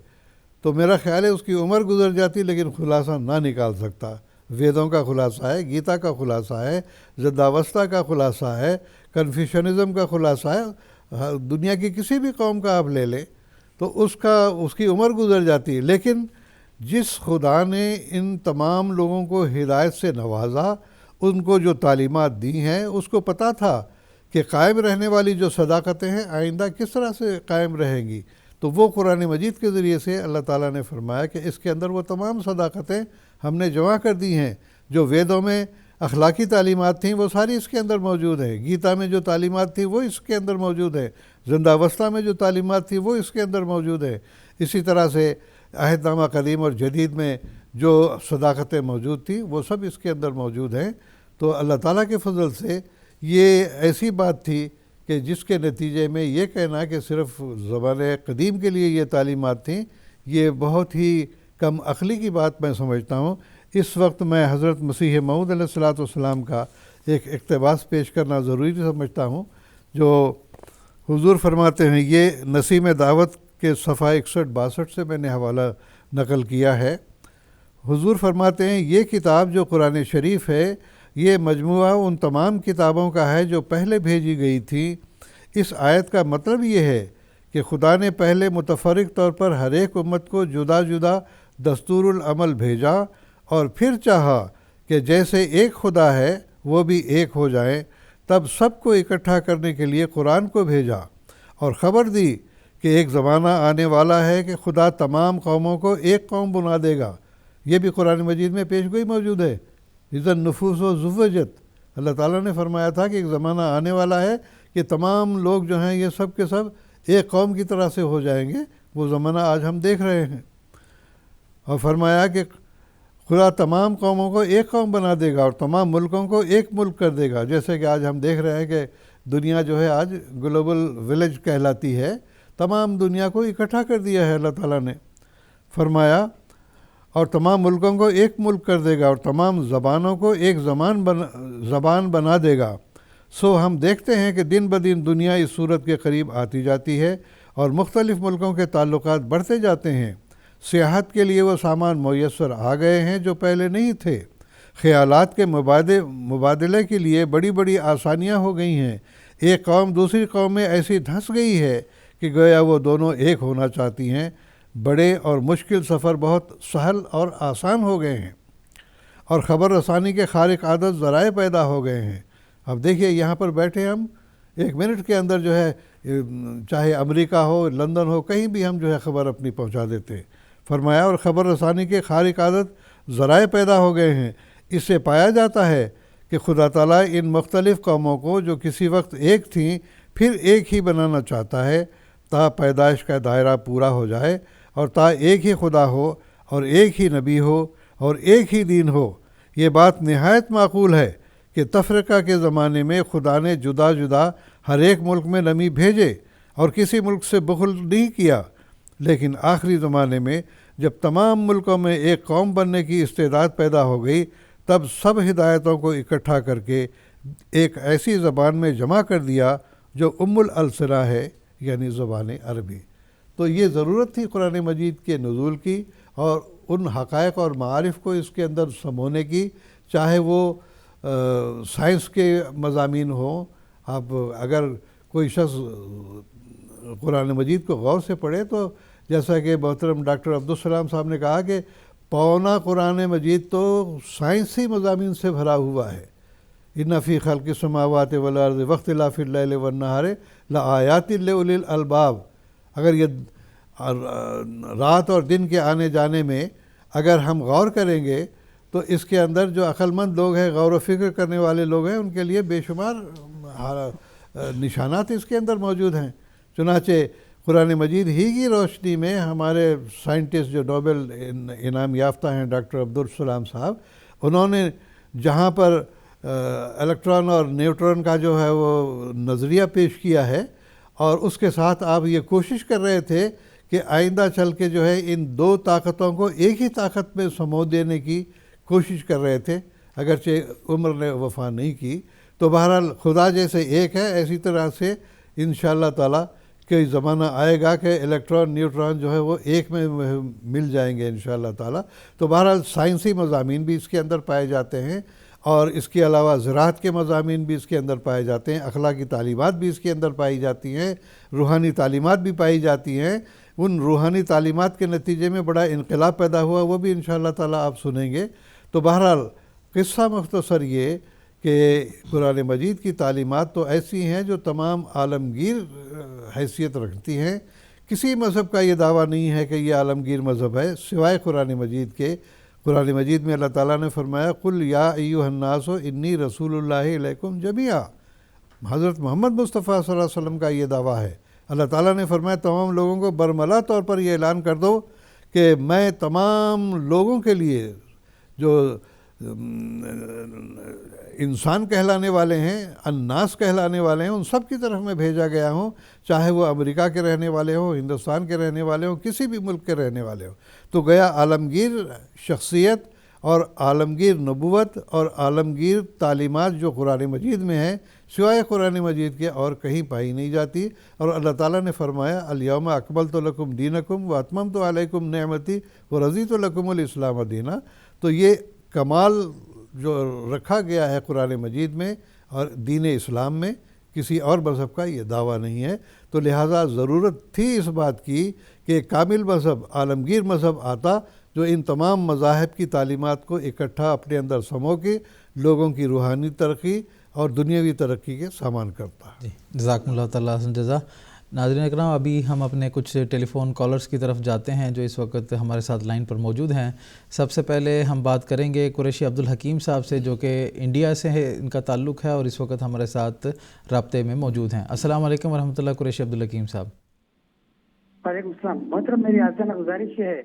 Speaker 3: تو میرا خیال ہے اس کی عمر گزر جاتی لیکن خلاصہ نہ نکال سکتا۔ ویدوں کا خلاصہ ہے، گیتا کا خلاصہ ہے، زنداوستہ کا خلاصہ ہے، کنفیوشنزم کا خلاصہ ہے، دنیا کی کسی بھی قوم کا آپ لے لیں تو اس کی عمر گزر جاتی ہے۔ لیکن جس خدا نے ان تمام لوگوں کو ہدایت سے نوازا، ان کو جو تعلیمات دی ہیں، اس کو پتہ تھا کہ قائم رہنے والی جو صداقتیں ہیں آئندہ کس طرح سے قائم رہیں گی۔ تو وہ قرآن مجید کے ذریعے سے اللہ تعالیٰ نے فرمایا کہ اس کے اندر وہ تمام صداقتیں ہم نے جمع کر دی ہیں۔ جو ویدوں میں اخلاقی تعلیمات تھیں وہ ساری اس کے اندر موجود ہیں، گیتا میں جو تعلیمات تھیں وہ اس کے اندر موجود ہیں، زنداوستہ میں جو تعلیمات تھیں وہ اس کے اندر موجود ہیں۔ اسی طرح سے عہد نامہ قدیم اور جدید میں جو صداقتیں موجود تھیں وہ سب اس کے اندر موجود ہیں۔ تو اللہ تعالیٰ کے فضل سے یہ ایسی بات تھی کہ جس کے نتیجے میں یہ کہنا کہ صرف زمانے قدیم کے لیے یہ تعلیمات تھیں، یہ بہت ہی کم عقلی کی بات میں سمجھتا ہوں۔ اس وقت میں حضرت مسیح موعود علیہ الصلوۃ والسلام کا ایک اقتباس پیش کرنا ضروری سمجھتا ہوں، جو حضور فرماتے ہیں، یہ نسیم دعوت کے صفحہ 61-62 سے میں نے حوالہ نقل کیا ہے۔ حضور فرماتے ہیں یہ کتاب جو قرآن شریف ہے، یہ مجموعہ ان تمام کتابوں کا ہے جو پہلے بھیجی گئی تھی۔ اس آیت کا مطلب یہ ہے کہ خدا نے پہلے متفرق طور پر ہر ایک امت کو جدا جدا دستور العمل بھیجا، اور پھر چاہا کہ جیسے ایک خدا ہے وہ بھی ایک ہو جائیں، تب سب کو اکٹھا کرنے کے لیے قرآن کو بھیجا، اور خبر دی کہ ایک زمانہ آنے والا ہے کہ خدا تمام قوموں کو ایک قوم بنا دے گا۔ یہ بھی قرآن مجید میں پیش گوئی موجود ہے۔ اذا النفوس زوجت، اللہ تعالیٰ نے فرمایا تھا کہ ایک زمانہ آنے والا ہے کہ تمام لوگ جو ہیں یہ سب کے سب ایک قوم کی طرح سے ہو جائیں گے۔ وہ زمانہ آج ہم دیکھ رہے ہیں، اور فرمایا کہ خدا تمام قوموں کو ایک قوم بنا دے گا اور تمام ملکوں کو ایک ملک کر دے گا، جیسے کہ آج ہم دیکھ رہے ہیں کہ دنیا جو ہے آج گلوبل ولیج کہلاتی ہے۔ تمام دنیا کو اکٹھا کر دیا ہے اللہ تعالیٰ نے۔ فرمایا اور تمام ملکوں کو ایک ملک کر دے گا اور تمام زبانوں کو ایک زبان بنا دے گا۔ سو ہم دیکھتے ہیں کہ دن بدن دنیا اس صورت کے قریب آتی جاتی ہے اور مختلف ملکوں کے تعلقات بڑھتے جاتے ہیں۔ سیاحت کے لیے وہ سامان میسر آ گئے ہیں جو پہلے نہیں تھے۔ خیالات کے مبادلے کے لیے بڑی بڑی آسانیاں ہو گئی ہیں۔ ایک قوم دوسری قوم میں ایسی دھنس گئی ہے کہ گویا وہ دونوں ایک ہونا چاہتی ہیں۔ بڑے اور مشکل سفر بہت سہل اور آسان ہو گئے ہیں، اور خبر رسانی کے خارق عادت ذرائع پیدا ہو گئے ہیں۔ اب دیکھیے یہاں پر بیٹھے ہم 1 منٹ کے اندر جو ہے چاہے امریکہ ہو، لندن ہو، کہیں بھی ہم جو ہے خبر اپنی پہنچا دیتے ہیں۔ فرمایا اور خبر رسانی کے خارق عادت ذرائع پیدا ہو گئے ہیں۔ اس سے پایا جاتا ہے کہ خدا تعالیٰ ان مختلف قوموں کو جو کسی وقت ایک تھیں پھر ایک ہی بنانا چاہتا ہے، تا پیدائش کا دائرہ پورا ہو جائے اور تا ایک ہی خدا ہو اور ایک ہی نبی ہو اور ایک ہی دین ہو۔ یہ بات نہایت معقول ہے کہ تفرقہ کے زمانے میں خدا نے جدا جدا ہر ایک ملک میں نبی بھیجے اور کسی ملک سے بخل نہیں کیا، لیکن آخری زمانے میں جب تمام ملکوں میں ایک قوم بننے کی استعداد پیدا ہو گئی، تب سب ہدایتوں کو اکٹھا کر کے ایک ایسی زبان میں جمع کر دیا جو السنہ ہے، یعنی زبان عربی۔ تو یہ ضرورت تھی قرآن مجید کے نزول کی اور ان حقائق اور معارف کو اس کے اندر سمونے کی، چاہے وہ سائنس کے مضامین ہوں۔ اب اگر کوئی شخص قرآن مجید کو غور سے پڑھے تو جیسا کہ محترم ڈاکٹر عبدالسلام صاحب نے کہا کہ پونا قرآن مجید تو سائنسی مضامین سے بھرا ہوا ہے۔ ان فی خلق السماوات والارض واختلاف اللیل والنہار لآیات لأولی الالباب، اگر یہ رات اور دن کے آنے جانے میں اگر ہم غور کریں گے تو اس کے اندر جو عقل مند لوگ ہیں، غور و فکر کرنے والے لوگ ہیں، ان کے لیے بے شمار نشانات اس کے اندر موجود ہیں۔ چنانچہ قرآن مجید ہی کی روشنی میں ہمارے سائنٹسٹ جو نوبل انعام یافتہ ہیں ڈاکٹر عبدالسلام صاحب، انہوں نے جہاں پر الیکٹران اور نیوٹرون کا جو ہے وہ نظریہ پیش کیا ہے، اور اس کے ساتھ آپ یہ کوشش کر رہے تھے کہ آئندہ چل کے جو ہے ان دو طاقتوں کو ایک ہی طاقت میں سمو دینے کی کوشش کر رہے تھے، اگرچہ عمر نے وفا نہیں کی۔ تو بہرحال خدا جیسے ایک ہے، اسی طرح سے انشاءاللہ تعالی کہ زمانہ آئے گا کہ الیکٹران نیوٹران جو ہے وہ ایک میں مل جائیں گے انشاءاللہ تعالی۔ تو بہرحال سائنسی مضامین بھی اس کے اندر پائے جاتے ہیں، اور اس کے علاوہ زراعت کے مضامین بھی اس کے اندر پائے جاتے ہیں، اخلاقی تعلیمات بھی اس کے اندر پائی جاتی ہیں، روحانی تعلیمات بھی پائی جاتی ہیں۔ ان روحانی تعلیمات کے نتیجے میں بڑا انقلاب پیدا ہوا، وہ بھی انشاءاللہ تعالی آپ سنیں گے۔ تو بہرحال قصہ مختصر یہ کہ قرآن مجید کی تعلیمات تو ایسی ہیں جو تمام عالمگیر حیثیت رکھتی ہیں۔ کسی مذہب کا یہ دعویٰ نہیں ہے کہ یہ عالمگیر مذہب ہے سوائے قرآن مجید کے۔ قرآن مجید میں اللہ تعالیٰ نے فرمایا قل یا ایھا الناس انی رسول اللہ الیکم جمیعا، حضرت محمد مصطفیٰ صلی اللہ علیہ وسلم کا یہ دعویٰ ہے۔ اللہ تعالیٰ نے فرمایا تمام لوگوں کو برملا طور پر یہ اعلان کر دو کہ میں تمام لوگوں کے لیے جو انسان کہلانے والے ہیں، الناس کہلانے والے ہیں، ان سب کی طرف میں بھیجا گیا ہوں، چاہے وہ امریکہ کے رہنے والے ہوں، ہندوستان کے رہنے والے ہوں، کسی بھی ملک کے رہنے والے ہوں۔ تو گیا عالمگیر شخصیت اور عالمگیر نبوت اور عالمگیر تعلیمات جو قرآن مجید میں ہیں، سوائے قرآن مجید کے اور کہیں پائی نہیں جاتی۔ اور اللہ تعالیٰ نے فرمایا الیوم اکملت لکم دینکم واتممت علیکم نعمتی ورضیت لکم الاسلام دینا۔ تو یہ کمال جو رکھا گیا ہے قرآن مجید میں اور دین اسلام میں، کسی اور مذہب کا یہ دعویٰ نہیں ہے۔ تو لہٰذا ضرورت تھی اس بات کی کہ کامل مذہب، عالمگیر مذہب آتا جو ان تمام مذاہب کی تعلیمات کو اکٹھا اپنے اندر سمو کے لوگوں کی روحانی ترقی اور دنیاوی ترقی کے سامان کرتا۔
Speaker 2: جی، جزاکم اللہ تعالیٰ حسن جزا۔ ناظرین اکرام، ابھی ہم اپنے کچھ ٹیلی فون کالرز کی طرف جاتے ہیں جو اس وقت ہمارے ساتھ لائن پر موجود ہیں۔ سب سے پہلے ہم بات کریں گے قریشی عبدالحکیم صاحب سے، جو کہ انڈیا سے ہے، ان کا تعلق ہے اور اس وقت ہمارے ساتھ رابطے میں موجود ہیں۔ السلام علیکم ورحمۃ اللہ، قریشی عبدالحکیم صاحب۔
Speaker 4: وعلیکم السلام محترم، میری آسان گزارش ہے،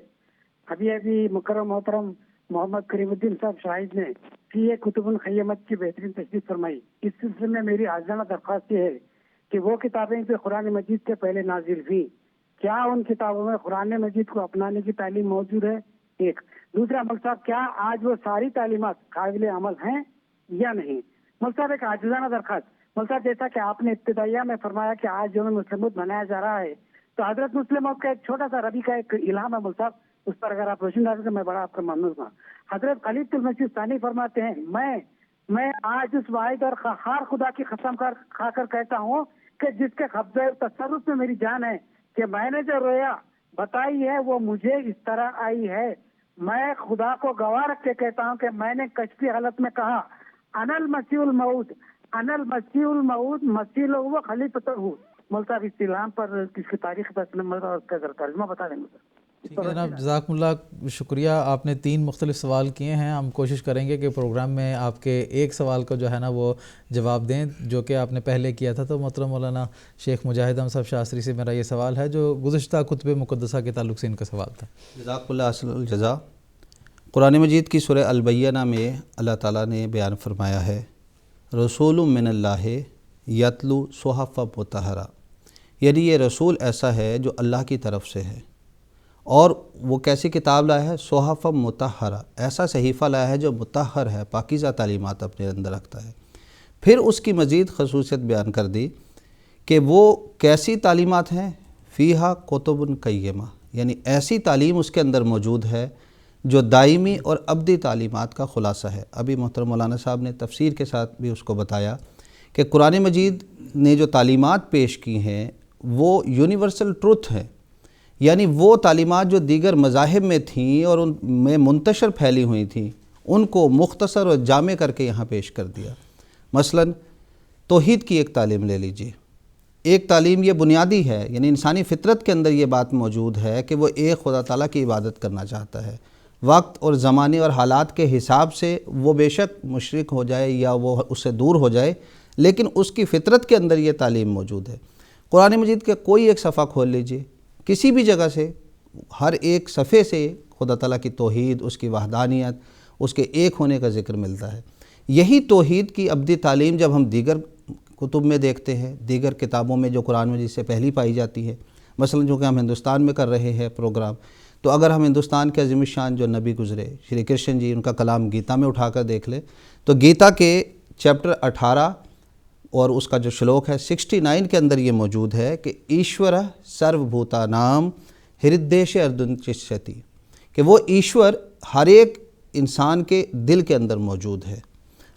Speaker 4: ابھی محترم محمد کریم الدین صاحب شاہد نے فی کتب الخیمت کی بہترین تشریح فرمائی۔ اس سلسلے میں میری عاجزانہ درخواست یہ ہے کہ وہ کتابیں جو قرآن مجید سے پہلے نازل ہوئی، کیا ان کتابوں میں قرآن مجید کو اپنانے کی تعلیم موجود ہے؟ ایک دوسرا، مول صاحب کیا آج وہ ساری تعلیمات قابل عمل ہیں یا نہیں؟ مول صاحب ایک عاجزانہ درخواست، مول صاحب جیسا کہ آپ نے ابتدائیہ میں فرمایا کہ آج یوم مسلم منایا جا رہا ہے، تو حضرت مسلم کا ایک چھوٹا سا ربی کا ایک الہام ہے مول صاحب، اس پر اگر آپ روشن ڈالیں تو میں بڑا آپ کا ممنون ہوں۔ حضرت خلیفۃ المسیح ثانی فرماتے ہیں، میں آج اس واحد اور قہار خدا کی قسم کھا کر کہتا ہوں کہ جس کے قبضہ تصرف میں میری جان ہے، کہ میں نے جو رویا بتائی ہے وہ مجھے اس طرح آئی ہے۔ میں خدا کو گواہ رکھ کے کہتا ہوں کہ میں نے کشفی حالت میں کہا انا المسیح الموعود، انا المسیح الموعود، مسیح لو وہ خلیفۃ ہوں۔ مول صاحب اس الہام پر اس کی تاریخ اور اس کا ترجمہ بتا دیں گے۔
Speaker 2: ٹھیک ہے جناب، جزاکم اللہ، شکریہ۔ آپ نے 3 مختلف سوال کیے ہیں، ہم کوشش کریں گے کہ پروگرام میں آپ کے ایک سوال کو جو ہے نا وہ جواب دیں جو کہ آپ نے پہلے کیا تھا۔ تو محترم مولانا شیخ مجاہد احمد صاحب شاستری سے میرا یہ سوال ہے جو گزشتہ کتب مقدسہ کے تعلق سے ان کا سوال تھا۔
Speaker 5: جزاک اللہ احسن الجزا۔ قرآن مجید کی سورہ البینہ میں اللہ تعالیٰ نے بیان فرمایا ہے رسول من اللہ یتلو صحف مطہرہ، یعنی یہ رسول ایسا ہے جو اللہ کی طرف سے ہے، اور وہ کیسی کتاب لایا ہے؟ صحف مطہرہ، ایسا صحیفہ لایا ہے جو مطہر ہے، پاکیزہ تعلیمات اپنے اندر رکھتا ہے۔ پھر اس کی مزید خصوصیت بیان کر دی کہ وہ کیسی تعلیمات ہیں؟ فیہا کتب قیمہ، یعنی ایسی تعلیم اس کے اندر موجود ہے جو دائمی اور ابدی تعلیمات کا خلاصہ ہے۔ ابھی محترم مولانا صاحب نے تفسیر کے ساتھ بھی اس کو بتایا کہ قرآن مجید نے جو تعلیمات پیش کی ہیں وہ یونیورسل ٹروتھ ہیں، یعنی وہ تعلیمات جو دیگر مذاہب میں تھیں اور ان میں منتشر پھیلی ہوئی تھیں، ان کو مختصر اور جامع کر کے یہاں پیش کر دیا۔ مثلا توحید کی ایک تعلیم لے لیجئے، ایک تعلیم یہ بنیادی ہے، یعنی انسانی فطرت کے اندر یہ بات موجود ہے کہ وہ ایک خدا تعالیٰ کی عبادت کرنا چاہتا ہے، وقت اور زمانے اور حالات کے حساب سے وہ بے شک مشرک ہو جائے یا وہ اس سے دور ہو جائے، لیکن اس کی فطرت کے اندر یہ تعلیم موجود ہے۔ قرآن مجید کے کوئی ایک صفحہ کھول لیجئے، کسی بھی جگہ سے، ہر ایک صفحے سے خدا تعالیٰ کی توحید، اس کی وحدانیت، اس کے ایک ہونے کا ذکر ملتا ہے۔ یہی توحید کی ابدی تعلیم جب ہم دیگر کتب میں دیکھتے ہیں، دیگر کتابوں میں جو قرآن مجید سے پہلی پائی جاتی ہے، مثلا جو کہ ہم ہندوستان میں کر رہے ہیں پروگرام، تو اگر ہم ہندوستان کے عظیم الشان جو نبی گزرے شری کرشن جی، ان کا کلام گیتا میں اٹھا کر دیکھ لیں تو گیتا کے چیپٹر 18 اور اس کا جو شلوک ہے 69 کے اندر یہ موجود ہے کہ ایشور سرو بھوتا نام ہردیش اردن چشتی، کہ وہ ایشور ہر ایک انسان کے دل کے اندر موجود ہے۔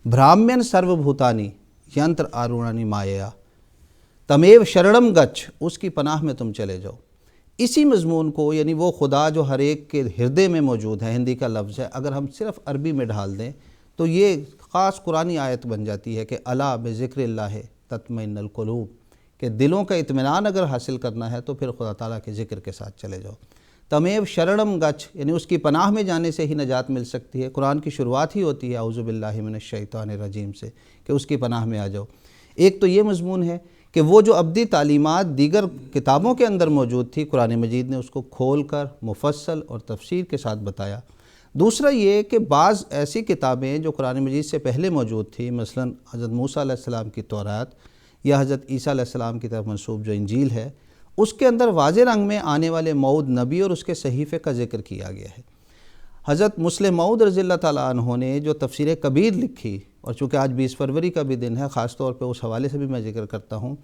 Speaker 5: برہمین سرو بھوتانی ینتر آرونانی مایا تمیو شرنم گچ، اس کی پناہ میں تم چلے جاؤ۔ اسی مضمون کو، یعنی وہ خدا جو ہر ایک کے ہردے میں موجود ہے، ہندی کا لفظ ہے، اگر ہم صرف عربی میں ڈھال دیں تو یہ خاص قرآنی آیت بن جاتی ہے کہ الا بذکر اللہ تطمئن القلوب، کہ دلوں کا اطمینان اگر حاصل کرنا ہے تو پھر خدا تعالیٰ کے ذکر کے ساتھ چلے جاؤ۔ تمیو شرنم گچ، یعنی اس کی پناہ میں جانے سے ہی نجات مل سکتی ہے۔ قرآن کی شروعات ہی ہوتی ہے اعوذ باللہ من الشیطان الرجیم سے، کہ اس کی پناہ میں آ جاؤ۔ ایک تو یہ مضمون ہے کہ وہ جو ابدی تعلیمات دیگر کتابوں کے اندر موجود تھی، قرآن مجید نے اس کو کھول کر مفصل اور تفسیر کے ساتھ بتایا۔ دوسرا یہ کہ بعض ایسی کتابیں جو قرآن مجید سے پہلے موجود تھی، مثلا حضرت موسیٰ علیہ السلام کی تورات یا حضرت عیسیٰ علیہ السلام کی طرف منسوب جو انجیل ہے، اس کے اندر واضح رنگ میں آنے والے موعود نبی اور اس کے صحیفے کا ذکر کیا گیا ہے۔ حضرت مسلم موعود رضی اللہ تعالیٰ عنہ نے جو تفسیر کبیر لکھی، اور چونکہ آج 20 فروری کا بھی دن ہے، خاص طور پہ اس حوالے سے بھی میں ذکر کرتا ہوں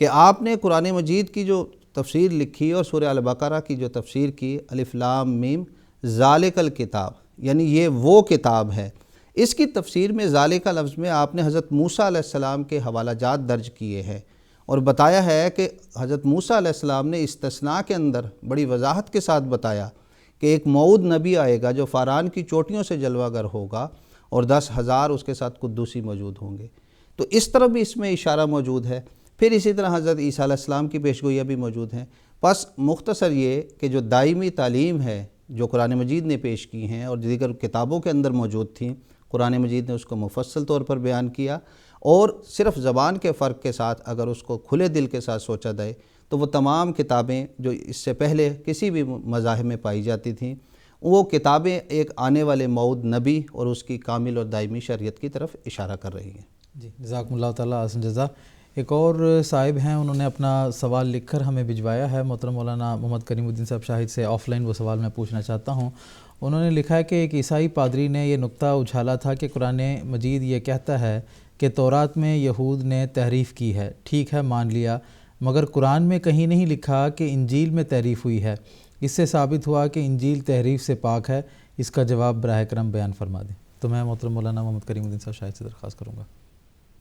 Speaker 5: کہ آپ نے قرآن مجید کی جو تفسیر لکھی اور سورہ البقرہ کی جو تفسیر کی، الف لام میم ذالک الکتاب، یعنی یہ وہ کتاب ہے، اس کی تفسیر میں ذالک لفظ میں آپ نے حضرت موسیٰ علیہ السلام کے حوالہ جات درج کیے ہیں اور بتایا ہے کہ حضرت موسیٰ علیہ السلام نے استثناء کے اندر بڑی وضاحت کے ساتھ بتایا کہ ایک موعود نبی آئے گا جو فاران کی چوٹیوں سے جلوہ گر ہوگا اور 10,000 اس کے ساتھ قدوسی موجود ہوں گے۔ تو اس طرح بھی اس میں اشارہ موجود ہے۔ پھر اسی طرح حضرت عیسیٰ علیہ السلام کی پیشگوئیاں بھی موجود ہیں۔ بس مختصر یہ کہ جو دائمی تعلیم ہے جو قرآن مجید نے پیش کی ہیں اور دیگر کتابوں کے اندر موجود تھیں، قرآن مجید نے اس کو مفصل طور پر بیان کیا، اور صرف زبان کے فرق کے ساتھ اگر اس کو کھلے دل کے ساتھ سوچا جائے تو وہ تمام کتابیں جو اس سے پہلے کسی بھی مذاہب میں پائی جاتی تھیں، وہ کتابیں ایک آنے والے موعود نبی اور اس کی کامل اور دائمی شریعت کی طرف اشارہ کر رہی ہیں۔
Speaker 2: جی، جزاکم اللہ تعالیٰ احسن جزا۔ ایک اور صاحب ہیں، انہوں نے اپنا سوال لکھ کر ہمیں بھجوایا ہے محترم مولانا محمد کریم الدین صاحب شاہد سے۔ آف لائن وہ سوال میں پوچھنا چاہتا ہوں۔ انہوں نے لکھا ہے کہ ایک عیسائی پادری نے یہ نکتہ اچھالا تھا کہ قرآن مجید یہ کہتا ہے کہ تورات میں یہود نے تحریف کی ہے، ٹھیک ہے مان لیا، مگر قرآن میں کہیں نہیں لکھا کہ انجیل میں تحریف ہوئی ہے۔ اس سے ثابت ہوا کہ انجیل تحریف سے پاک ہے۔ اس کا جواب براہ کرم بیان فرما دیں۔ تو میں محترم مولانا محمد کریم الدین صاحب شاہد سے درخواست کروں گا۔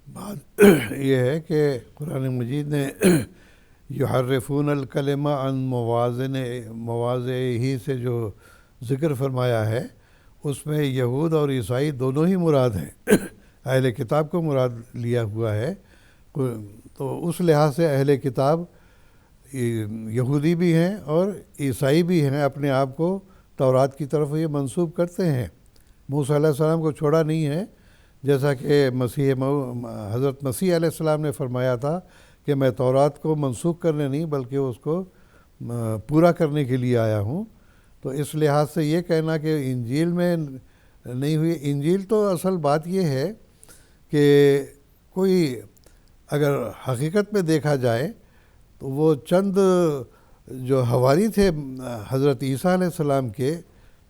Speaker 3: بات یہ ہے کہ قرآن مجید نے یحرفون الکلمہ عن مواضعہ سے جو ذکر فرمایا ہے، اس میں یہود اور عیسائی دونوں ہی مراد ہیں۔ اہل کتاب کو مراد لیا ہوا ہے، تو اس لحاظ سے اہل کتاب یہودی بھی ہیں اور عیسائی بھی ہیں، اپنے آپ کو تورات کی طرف یہ منسوب کرتے ہیں۔ موسیٰ علیہ السلام کو چھوڑا نہیں ہے، جیسا کہ حضرت مسیح علیہ السلام نے فرمایا تھا کہ میں تورات کو منسوخ کرنے نہیں بلکہ اس کو پورا کرنے کے لیے آیا ہوں۔ تو اس لحاظ سے یہ کہنا کہ انجیل میں نہیں ہوئی، انجیل تو اصل بات یہ ہے کہ کوئی اگر حقیقت میں دیکھا جائے تو وہ چند جو حواری تھے حضرت عیسیٰ علیہ السلام کے،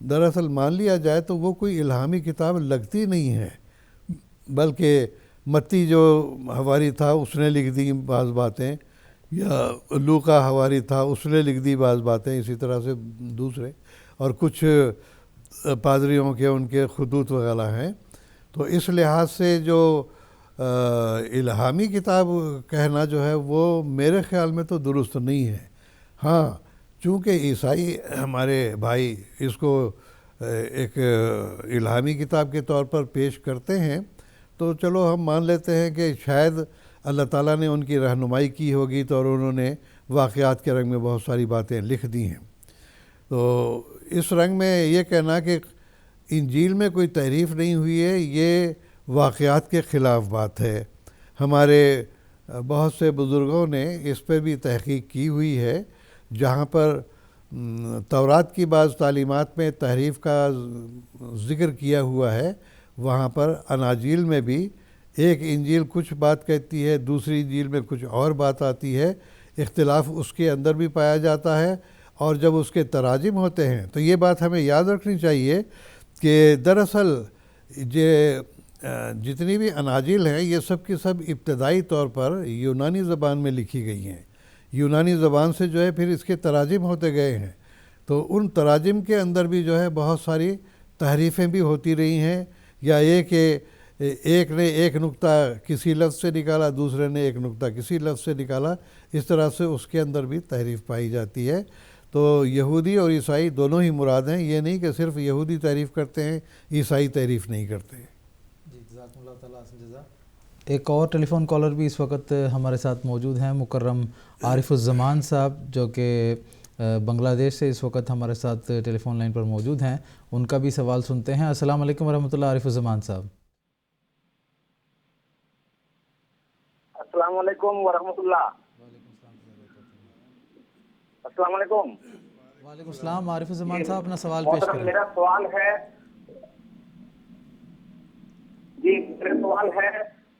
Speaker 3: دراصل مان لیا جائے تو وہ کوئی الہامی کتاب لگتی نہیں ہے، بلکہ متی جو حواری تھا اس نے لکھ دی بعض باتیں، یا لوقا حواری تھا اس نے لکھ دی بعض باتیں، اسی طرح سے دوسرے، اور کچھ پادریوں کے ان کے خطوط وغیرہ ہیں۔ تو اس لحاظ سے جو الہامی کتاب کہنا جو ہے وہ میرے خیال میں تو درست نہیں ہے۔ ہاں، چونکہ عیسائی ہمارے بھائی اس کو ایک الہامی کتاب کے طور پر پیش کرتے ہیں، تو چلو ہم مان لیتے ہیں کہ شاید اللہ تعالیٰ نے ان کی رہنمائی کی ہوگی تو اور انہوں نے واقعات کے رنگ میں بہت ساری باتیں لکھ دی ہیں۔ تو اس رنگ میں یہ کہنا کہ انجیل میں کوئی تحریف نہیں ہوئی ہے، یہ واقعات کے خلاف بات ہے۔ ہمارے بہت سے بزرگوں نے اس پہ بھی تحقیق کی ہوئی ہے، جہاں پر تورات کی بعض تعلیمات میں تحریف کا ذکر کیا ہوا ہے، وہاں پر اناجیل میں بھی ایک انجیل کچھ بات کہتی ہے، دوسری انجیل میں کچھ اور بات آتی ہے، اختلاف اس کے اندر بھی پایا جاتا ہے۔ اور جب اس کے تراجم ہوتے ہیں تو یہ بات ہمیں یاد رکھنی چاہیے کہ دراصل جتنی بھی اناجیل ہیں یہ سب کی سب ابتدائی طور پر یونانی زبان میں لکھی گئی ہیں۔ یونانی زبان سے جو ہے پھر اس کے تراجم ہوتے گئے ہیں، تو ان تراجم کے اندر بھی جو ہے بہت ساری تحریفیں بھی ہوتی رہی ہیں، یا یہ کہ ایک نے ایک نقطہ کسی لفظ سے نکالا، دوسرے نے ایک نقطہ کسی لفظ سے نکالا، اس طرح سے اس کے اندر بھی تحریف پائی جاتی ہے۔ تو یہودی اور عیسائی دونوں ہی مراد ہیں، یہ نہیں کہ صرف یہودی تعریف کرتے ہیں عیسائی تعریف نہیں کرتے۔
Speaker 2: جی، جزاکم اللہ تعالیٰ احسن جزا۔ ایک اور ٹیلی فون کالر بھی اس وقت ہمارے ساتھ موجود ہیں، مکرم عارف الزمان صاحب، جو کہ بنگلہ دیش سے اس وقت ہمارے ساتھ ٹیلی فون لائن پر موجود ہیں۔ ان کا بھی سوال سنتے ہیں۔ السلام علیکم ورحمۃ اللہ، عارف الزمان صاحب۔
Speaker 6: السلام السلام علیکم ورحمۃ اللہ. السلام علیکم.
Speaker 2: وعلیکم السلام. عارف الزمان صاحب اپنا سوال پیش
Speaker 6: محترم
Speaker 2: کریں.
Speaker 6: میرا سوال ہے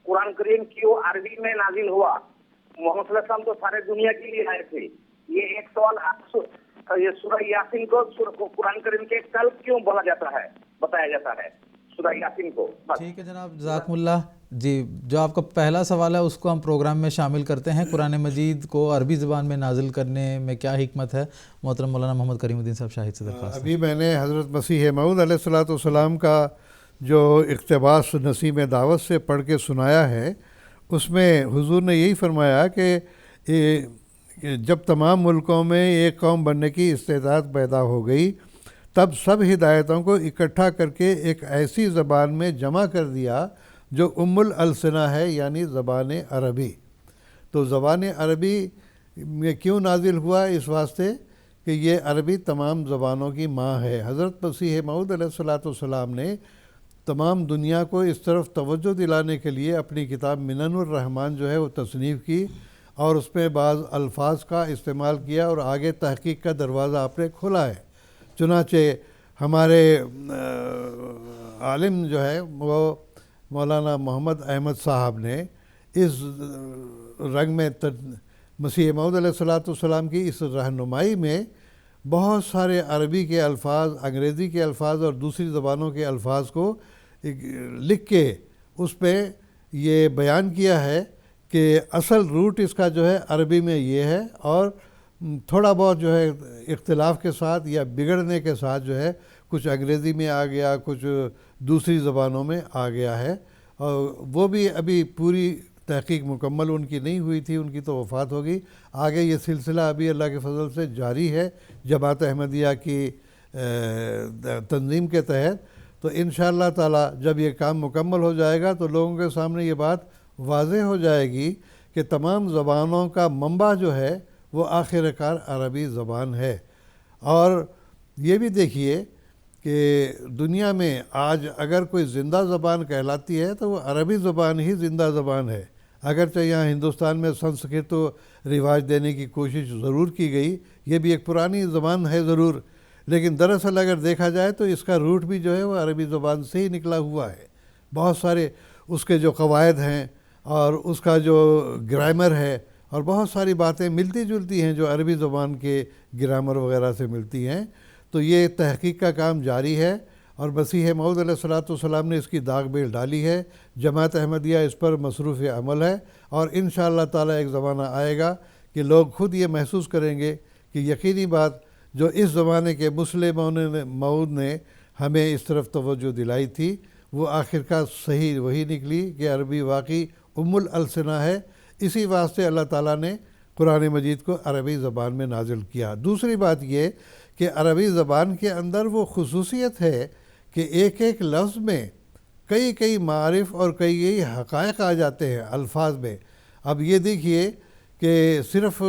Speaker 6: قرآن کریم کیوں عربی میں نازل ہوا؟ محمد صلی اللہ علیہ وسلم تو سارے دنیا کے لیے آئے تھے. یہ ایک سوال یہ سورہ یاسین کو قرآن کریم کے قلب کیوں بولا جاتا ہے، بتایا جاتا ہے سورہ یاسین کو؟
Speaker 2: ٹھیک ہے جناب، جزاکم اللہ. جی، جو آپ کا پہلا سوال ہے اس کو ہم پروگرام میں شامل کرتے ہیں. قرآن مجید کو عربی زبان میں نازل کرنے میں کیا حکمت ہے؟ محترم مولانا محمد کریم الدین صاحب شاہد سے درخواست ہے.
Speaker 3: ابھی میں نے حضرت مسیح موعود علیہ الصلوۃ والسلام کا جو اقتباس نسیم دعوت سے پڑھ کے سنایا ہے، اس میں حضور نے یہی فرمایا کہ جب تمام ملکوں میں ایک قوم بننے کی استعداد پیدا ہو گئی، تب سب ہدایتوں کو اکٹھا کر کے ایک ایسی زبان میں جمع کر دیا جو ام الالسنہ ہے، یعنی زبان عربی. تو زبان عربی میں کیوں نازل ہوا؟ اس واسطے کہ یہ عربی تمام زبانوں کی ماں ہے. حضرت مسیح موعود علیہ الصلوۃ والسلام نے تمام دنیا کو اس طرف توجہ دلانے کے لیے اپنی کتاب منن الرحمن جو ہے وہ تصنیف کی، اور اس میں بعض الفاظ کا استعمال کیا اور آگے تحقیق کا دروازہ آپ نے کھولا ہے. چنانچہ ہمارے عالم جو ہے وہ مولانا محمد احمد صاحب نے اس رنگ میں مسیح موعود علیہ الصلوۃ والسلام کی اس رہنمائی میں بہت سارے عربی کے الفاظ، انگریزی کے الفاظ اور دوسری زبانوں کے الفاظ کو لکھ کے اس پہ یہ بیان کیا ہے کہ اصل روٹ اس کا جو ہے عربی میں یہ ہے، اور تھوڑا بہت جو ہے اختلاف کے ساتھ یا بگڑنے کے ساتھ جو ہے کچھ انگریزی میں آ گیا، کچھ دوسری زبانوں میں آ گیا ہے، اور وہ بھی ابھی پوری تحقیق مکمل ان کی نہیں ہوئی تھی، ان کی تو وفات ہوگی. آگے یہ سلسلہ ابھی اللہ کے فضل سے جاری ہے جماعت احمدیہ کی تنظیم کے تحت. تو انشاءاللہ تعالی جب یہ کام مکمل ہو جائے گا تو لوگوں کے سامنے یہ بات واضح ہو جائے گی کہ تمام زبانوں کا منبع جو ہے وہ آخر کار عربی زبان ہے. اور یہ بھی دیکھیے کہ دنیا میں آج اگر کوئی زندہ زبان کہلاتی ہے تو وہ عربی زبان ہی زندہ زبان ہے. اگرچہ یہاں ہندوستان میں سنسکرت کو رواج دینے کی کوشش ضرور کی گئی، یہ بھی ایک پرانی زبان ہے ضرور، لیکن دراصل اگر دیکھا جائے تو اس کا روٹ بھی جو ہے وہ عربی زبان سے ہی نکلا ہوا ہے. بہت سارے اس کے جو قواعد ہیں اور اس کا جو گرامر ہے اور بہت ساری باتیں ملتی جلتی ہیں جو عربی زبان کے گرامر وغیرہ سے ملتی ہیں. تو یہ تحقیق کا کام جاری ہے اور مسیح موعود علیہ الصلوۃ والسلام نے اس کی داغ بیل ڈالی ہے. جماعت احمدیہ اس پر مصروف عمل ہے، اور انشاءاللہ تعالی ایک زمانہ آئے گا کہ لوگ خود یہ محسوس کریں گے کہ یقینی بات جو اس زمانے کے مسلم موعود نے ہمیں اس طرف توجہ دلائی تھی وہ آخرکار صحیح وہی نکلی کہ عربی واقعی ام الالسنہ ہے. اسی واسطے اللہ تعالیٰ نے قرآن مجید کو عربی زبان میں نازل کیا. دوسری بات یہ کہ عربی زبان کے اندر وہ خصوصیت ہے کہ ایک ایک لفظ میں کئی معارف اور کئی حقائق آ جاتے ہیں الفاظ میں. اب یہ دیکھیے کہ صرف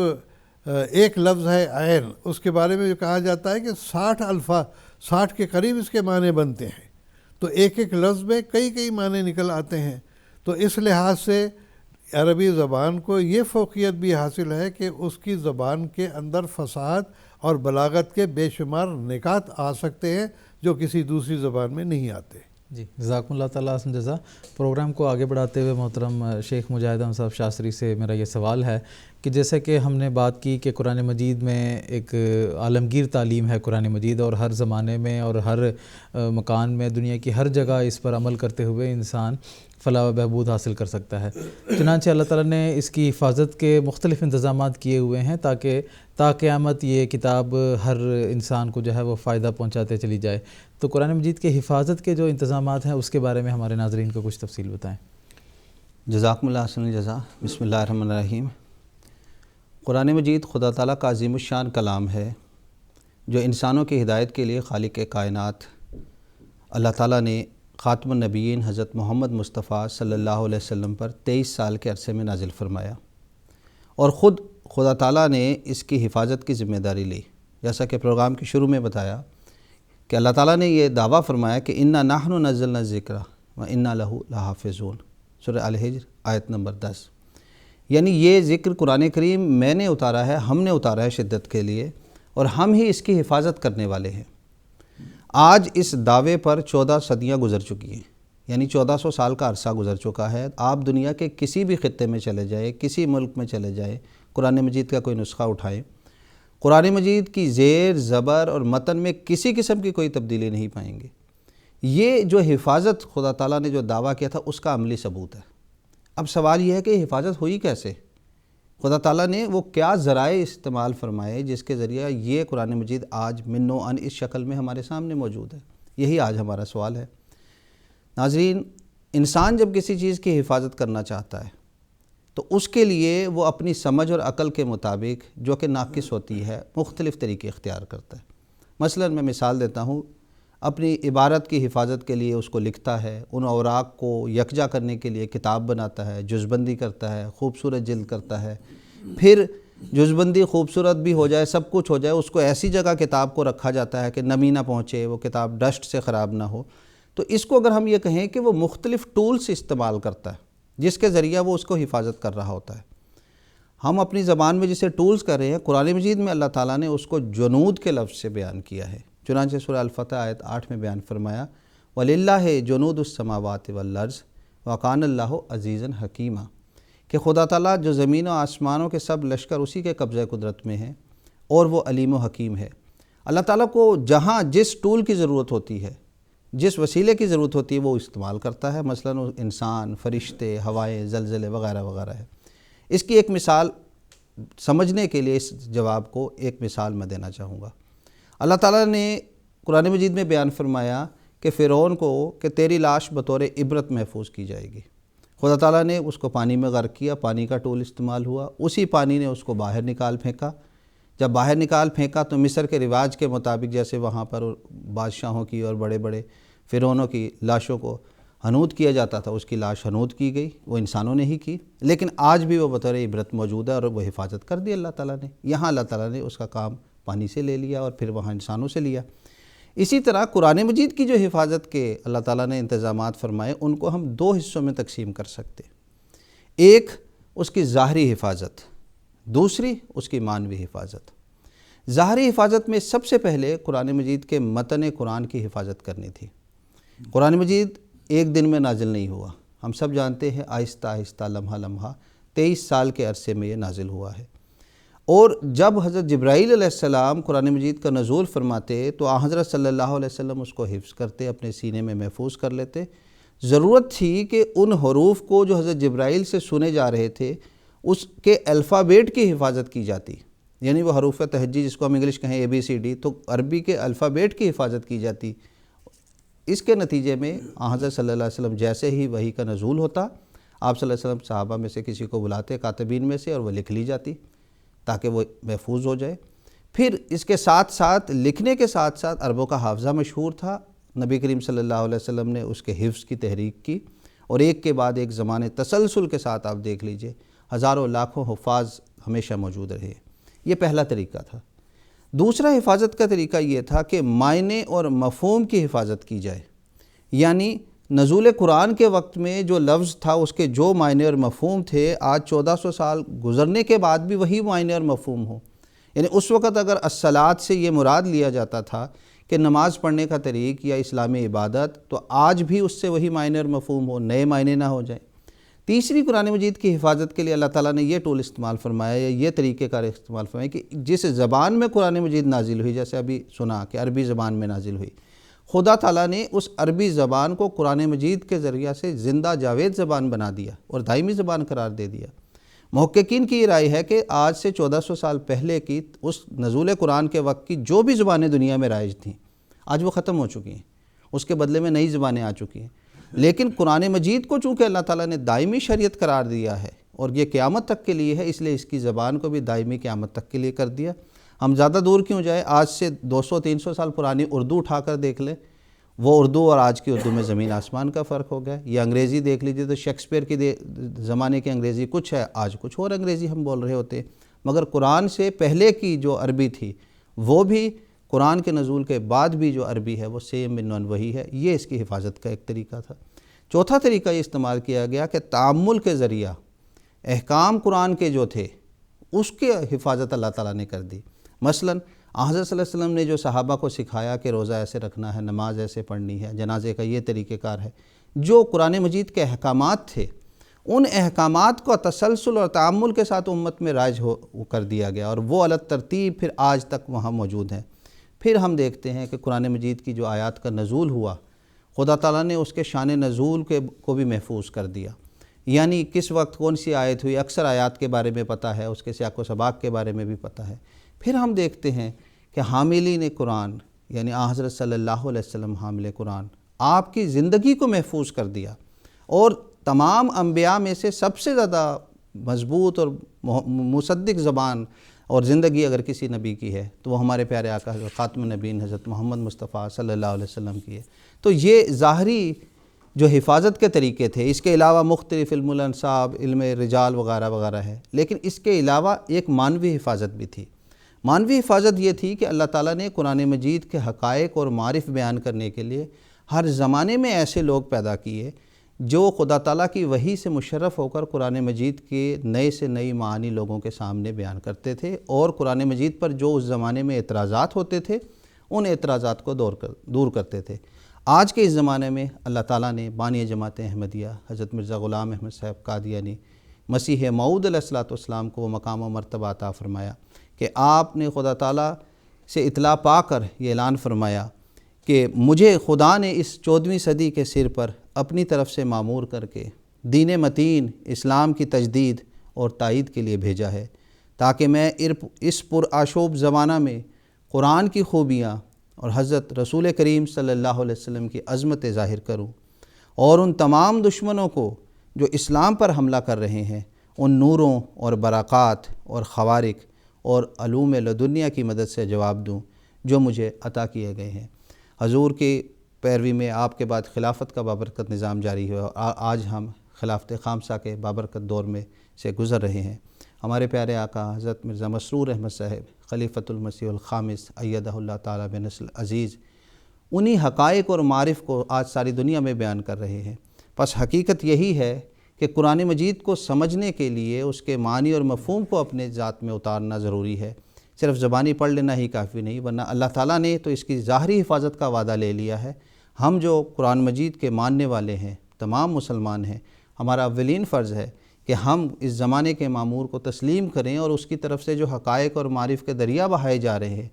Speaker 3: ایک لفظ ہے عین، اس کے بارے میں کہا جاتا ہے کہ 60 کے قریب اس کے معنی بنتے ہیں. تو ایک ایک لفظ میں کئی معنی نکل آتے ہیں. تو اس لحاظ سے عربی زبان کو یہ فوقیت بھی حاصل ہے کہ اس کی زبان کے اندر فصاحت اور بلاغت کے بے شمار نکات آ سکتے ہیں جو کسی دوسری زبان میں نہیں آتے.
Speaker 2: جی، جزاکم اللہ تعالیٰ حسن جزا. پروگرام کو آگے بڑھاتے ہوئے محترم شیخ مجاہد احمد صاحب شاستری سے میرا یہ سوال ہے کہ جیسے کہ ہم نے بات کی کہ قرآن مجید میں ایک عالمگیر تعلیم ہے قرآن مجید، اور ہر زمانے میں اور ہر مکان میں دنیا کی ہر جگہ اس پر عمل کرتے ہوئے انسان فلاح و بہبود حاصل کر سکتا ہے. چنانچہ اللہ تعالیٰ نے اس کی حفاظت کے مختلف انتظامات کیے ہوئے ہیں تاکہ تا قیامت یہ کتاب ہر انسان کو جو ہے وہ فائدہ پہنچاتے چلی جائے. تو قرآن مجید کے حفاظت کے جو انتظامات ہیں اس کے بارے میں ہمارے ناظرین کو کچھ تفصیل بتائیں.
Speaker 5: جزاکم اللہ حسن الجزا. بسم اللہ الرحمن الرحیم. قرآن مجید خدا تعالیٰ کا عظیم الشان کلام ہے جو انسانوں کی ہدایت کے لیے خالق کائنات اللہ تعالیٰ نے خاتم النبیین حضرت محمد مصطفیٰ صلی اللہ علیہ وسلم پر 23 سال کے عرصے میں نازل فرمایا، اور خود خدا تعالیٰ نے اس کی حفاظت کی ذمہ داری لی. جیسا کہ پروگرام کے شروع میں بتایا کہ اللہ تعالیٰ نے یہ دعویٰ فرمایا کہ انا نحن نزلنا الذکر و انا لہ لحافظون، سورہ الحجر آیت نمبر 10. یعنی یہ ذکر قرآن کریم میں نے اتارا ہے، ہم نے اتارا ہے شدت کے لیے، اور ہم ہی اس کی حفاظت کرنے والے ہیں۔ آج اس دعوے پر 14 صدیاں گزر چکی ہیں، یعنی 1400 سال کا عرصہ گزر چکا ہے۔ آپ دنیا کے کسی بھی خطے میں چلے جائیں، کسی ملک میں چلے جائیں، قرآن مجید کا کوئی نسخہ اٹھائیں، قرآن مجید کی زیر، زبر اور متن میں کسی قسم کی کوئی تبدیلی نہیں پائیں گے۔ یہ جو حفاظت خدا تعالیٰ نے جو دعویٰ کیا تھا اس کا عملی ثبوت ہے۔ اب سوال یہ ہے کہ حفاظت ہوئی کیسے؟ خدا تعالیٰ نے وہ کیا ذرائع استعمال فرمائے جس کے ذریعہ یہ قرآن مجید آج من و عن اس شکل میں ہمارے سامنے موجود ہے؟ یہی آج ہمارا سوال ہے۔ ناظرین، انسان جب کسی چیز کی حفاظت کرنا چاہتا ہے تو اس کے لیے وہ اپنی سمجھ اور عقل کے مطابق، جو کہ ناقص ہوتی ہے، مختلف طریقے اختیار کرتا ہے۔ مثلا میں مثال دیتا ہوں، اپنی عبارت کی حفاظت کے لیے اس کو لکھتا ہے، ان اوراق کو یکجا کرنے کے لیے کتاب بناتا ہے، جزبندی کرتا ہے، خوبصورت جلد کرتا ہے، پھر جزبندی خوبصورت بھی ہو جائے، سب کچھ ہو جائے، اس کو ایسی جگہ کتاب کو رکھا جاتا ہے کہ نمی نہ پہنچے، وہ کتاب ڈسٹ سے خراب نہ ہو۔ تو اس کو اگر ہم یہ کہیں کہ وہ مختلف ٹولز استعمال کرتا ہے جس کے ذریعہ وہ اس کو حفاظت کر رہا ہوتا ہے۔ ہم اپنی زبان میں جسے ٹولز کر رہے ہیں، قرآن مجید میں اللہ تعالیٰ نے اس کو جنود کے لفظ سے بیان کیا ہے۔ چنانچہ سورہ الفتح آیت 8 میں بیان فرمایا، وَلِلَّهِ جُنُودُ السَّمَاوَاتِ وَالْأَرْضِ وَكَانَ اللَّهُ عَزِيزًا حَكِيمًا، کہ خدا تعالیٰ جو زمین و آسمانوں کے سب لشکر اسی کے قبضہ قدرت میں ہیں اور وہ علیم و حکیم ہے۔ اللہ تعالیٰ کو جہاں جس ٹول کی ضرورت ہوتی ہے، جس وسیلے کی ضرورت ہوتی ہے، وہ استعمال کرتا ہے۔ مثلا انسان، فرشتے، ہوائیں، زلزلے وغیرہ وغیرہ ہے۔ اس کی ایک مثال سمجھنے کے لیے اس جواب کو ایک مثال میں دینا چاہوں گا۔ اللہ تعالیٰ نے قرآن مجید میں بیان فرمایا کہ فرعون کو کہ تیری لاش بطور عبرت محفوظ کی جائے گی۔ خدا تعالیٰ نے اس کو پانی میں غرق کیا، پانی کا ٹول استعمال ہوا، اسی پانی نے اس کو باہر نکال پھینکا۔ جب باہر نکال پھینکا تو مصر کے رواج کے مطابق جیسے وہاں پر بادشاہوں کی اور بڑے بڑے فرعونوں کی لاشوں کو حنوط کیا جاتا تھا، اس کی لاش حنوط کی گئی، وہ انسانوں نے ہی کی، لیکن آج بھی وہ بطور عبرت موجود ہے اور وہ حفاظت کر دی اللہ تعالیٰ نے۔ یہاں اللہ تعالیٰ نے اس کا کام پانی سے لے لیا اور پھر وہاں انسانوں سے لیا۔ اسی طرح قرآن مجید کی جو حفاظت کے اللہ تعالیٰ نے انتظامات فرمائے، ان کو ہم 2 حصوں میں تقسیم کر سکتے۔ ایک اس کی ظاہری حفاظت، دوسری اس کی معنوی حفاظت۔ ظاہری حفاظت میں سب سے پہلے قرآن مجید کے متن قرآن کی حفاظت کرنی تھی۔ قرآن مجید ایک دن میں نازل نہیں ہوا، ہم سب جانتے ہیں آہستہ آہستہ، لمحہ لمحہ 23 سال کے عرصے میں یہ نازل ہوا ہے۔ اور جب حضرت جبرائیل علیہ السلام قرآن مجید کا نزول فرماتے تو حضرت صلی اللہ علیہ وسلم اس کو حفظ کرتے، اپنے سینے میں محفوظ کر لیتے۔ ضرورت تھی کہ ان حروف کو جو حضرت جبرائیل سے سنے جا رہے تھے اس کے الفابیٹ کی حفاظت کی جاتی، یعنی وہ حروف تہجی جس کو ہم انگلش کہیں ABCD، تو عربی کے الفابیٹ کی حفاظت کی جاتی۔ اس کے نتیجے میں حضرت صلی اللہ علیہ وسلم جیسے ہی وحی کا نزول ہوتا، آپ صلی اللہ علیہ وسلم صحابہ میں سے کسی کو بلاتے، کاتبین میں سے، اور وہ لکھ لی جاتی تاکہ وہ محفوظ ہو جائے۔ پھر اس کے ساتھ ساتھ لکھنے کے ساتھ ساتھ عربوں کا حافظہ مشہور تھا، نبی کریم صلی اللہ علیہ وسلم نے اس کے حفظ کی تحریک کی، اور ایک کے بعد ایک زمانے تسلسل کے ساتھ آپ دیکھ لیجئے ہزاروں لاکھوں حفاظ ہمیشہ موجود رہے۔ یہ پہلا طریقہ تھا۔ دوسرا حفاظت کا طریقہ یہ تھا کہ معنی اور مفہوم کی حفاظت کی جائے، یعنی نزول قرآن کے وقت میں جو لفظ تھا اس کے جو معنی اور مفہوم تھے، آج 1400 سال گزرنے کے بعد بھی وہی معنی اور مفہوم ہو۔ یعنی اس وقت اگر الصلاۃ سے یہ مراد لیا جاتا تھا کہ نماز پڑھنے کا طریق یا اسلامی عبادت، تو آج بھی اس سے وہی معنی اور مفہوم ہو، نئے معنی نہ ہو جائیں۔ تیسری قرآن مجید کی حفاظت کے لیے اللہ تعالیٰ نے یہ ٹول استعمال فرمایا، یا یہ طریقہ کار استعمال فرمایا کہ جس زبان میں قرآن مجید نازل ہوئی، جیسے ابھی سنا کہ عربی زبان میں نازل ہوئی، خدا تعالیٰ نے اس عربی زبان کو قرآن مجید کے ذریعہ سے زندہ جاوید زبان بنا دیا اور دائمی زبان قرار دے دیا۔ محققین کی یہ رائے ہے کہ آج سے 1400 سال پہلے کی اس نزول قرآن کے وقت کی جو بھی زبانیں دنیا میں رائج تھیں، آج وہ ختم ہو چکی ہیں، اس کے بدلے میں نئی زبانیں آ چکی ہیں۔ لیکن قرآن مجید کو چونکہ اللہ تعالیٰ نے دائمی شریعت قرار دیا ہے اور یہ قیامت تک کے لیے ہے، اس لیے اس کی زبان کو بھی دائمی قیامت تک کے لیے کر دیا۔ ہم زیادہ دور کیوں جائیں، آج سے 200-300 سال پرانی اردو اٹھا کر دیکھ لیں، وہ اردو اور آج کی اردو میں زمین آسمان کا فرق ہو گیا۔ یہ انگریزی دیکھ لیجیے تو شیکسپیئر کی زمانے کی انگریزی کچھ ہے، آج کچھ اور انگریزی ہم بول رہے ہوتے ہیں، مگر قرآن سے پہلے کی جو عربی تھی وہ بھی، قرآن کے نزول کے بعد بھی جو عربی ہے وہ سیم من وہی ہے۔ یہ اس کی حفاظت کا ایک طریقہ تھا۔ چوتھا طریقہ یہ استعمال کیا گیا کہ تأمل کے ذریعہ احکام قرآن کے جو تھے اس کے حفاظت اللہ تعالیٰ نے کر دی۔ مثلا حضرت صلی اللہ علیہ وسلم نے جو صحابہ کو سکھایا کہ روزہ ایسے رکھنا ہے، نماز ایسے پڑھنی ہے، جنازے کا یہ طریقہ کار ہے، جو قرآن مجید کے احکامات تھے، ان احکامات کو تسلسل اور تعامل کے ساتھ امت میں رائج کر دیا گیا، اور وہ علی ترتیب پھر آج تک وہاں موجود ہیں۔ پھر ہم دیکھتے ہیں کہ قرآن مجید کی جو آیات کا نزول ہوا، خدا تعالیٰ نے اس کے شان نزول کو بھی محفوظ کر دیا، یعنی کس وقت کون سی آیت ہوئی، اکثر آیات کے بارے میں پتہ ہے، اس کے سیاق و سباق کے بارے میں بھی پتہ ہے۔ پھر ہم دیکھتے ہیں کہ حاملین قرآن یعنی حضرت صلی اللہ علیہ وسلم حامل قرآن، آپ کی زندگی کو محفوظ کر دیا، اور تمام انبیاء میں سے سب سے زیادہ مضبوط اور مصدق زبان اور زندگی اگر کسی نبی کی ہے تو وہ ہمارے پیارے آقا حضرت خاتم النبیین حضرت محمد مصطفیٰ صلی اللہ علیہ وسلم کی ہے۔ تو یہ ظاہری جو حفاظت کے طریقے تھے، اس کے علاوہ مختلف علم الانصاب، علم رجال وغیرہ وغیرہ ہے، لیکن اس کے علاوہ ایک معنوی حفاظت بھی تھی۔ معنوی حفاظت یہ تھی کہ اللہ تعالیٰ نے قرآن مجید کے حقائق اور معارف بیان کرنے کے لیے ہر زمانے میں ایسے لوگ پیدا کیے جو خدا تعالیٰ کی وحی سے مشرف ہو کر قرآن مجید کے نئے سے نئی معانی لوگوں کے سامنے بیان کرتے تھے، اور قرآن مجید پر جو اس زمانے میں اعتراضات ہوتے تھے ان اعتراضات کو دور کرتے تھے۔ آج کے اس زمانے میں اللہ تعالیٰ نے بانی جماعت احمدیہ حضرت مرزا غلام احمد صاحب قادیانی مسیح موعود علیہ الصلوۃ والسلام کو وہ مقام و مرتبہ عطا فرمایا کہ آپ نے خدا تعالیٰ سے اطلاع پا کر یہ اعلان فرمایا کہ مجھے خدا نے اس 14ویں صدی کے سر پر اپنی طرف سے معمور کر کے دین متین اسلام کی تجدید اور تائید کے لیے بھیجا ہے، تاکہ میں اس پرآشوب زمانہ میں قرآن کی خوبیاں اور حضرت رسول کریم صلی اللہ علیہ وسلم کی عظمت ظاہر کروں، اور ان تمام دشمنوں کو جو اسلام پر حملہ کر رہے ہیں ان نوروں اور برکات اور خوارق اور علوم لدنیا کی مدد سے جواب دوں جو مجھے عطا کیے گئے ہیں۔ حضور کی پیروی میں آپ کے بعد خلافت کا بابرکت نظام جاری ہوا، اور آج ہم خلافت خامسہ کے بابرکت دور میں سے گزر رہے ہیں۔ ہمارے پیارے آقا حضرت مرزا مسرور احمد صاحب خلیفۃ المسیح الخامس ایدہ اللہ تعالیٰ بنصر عزیز انہی حقائق اور معارف کو آج ساری دنیا میں بیان کر رہے ہیں۔ پس حقیقت یہی ہے کہ قرآن مجید کو سمجھنے کے لیے اس کے معنی اور مفہوم کو اپنے ذات میں اتارنا ضروری ہے، صرف زبانی پڑھ لینا ہی کافی نہیں، ورنہ اللہ تعالیٰ نے تو اس کی ظاہری حفاظت کا وعدہ لے لیا ہے۔ ہم جو قرآن مجید کے ماننے والے ہیں، تمام مسلمان ہیں، ہمارا اولین فرض ہے کہ ہم اس زمانے کے معمور کو تسلیم کریں، اور اس کی طرف سے جو حقائق اور معارف کے دریا بہائے جا رہے ہیں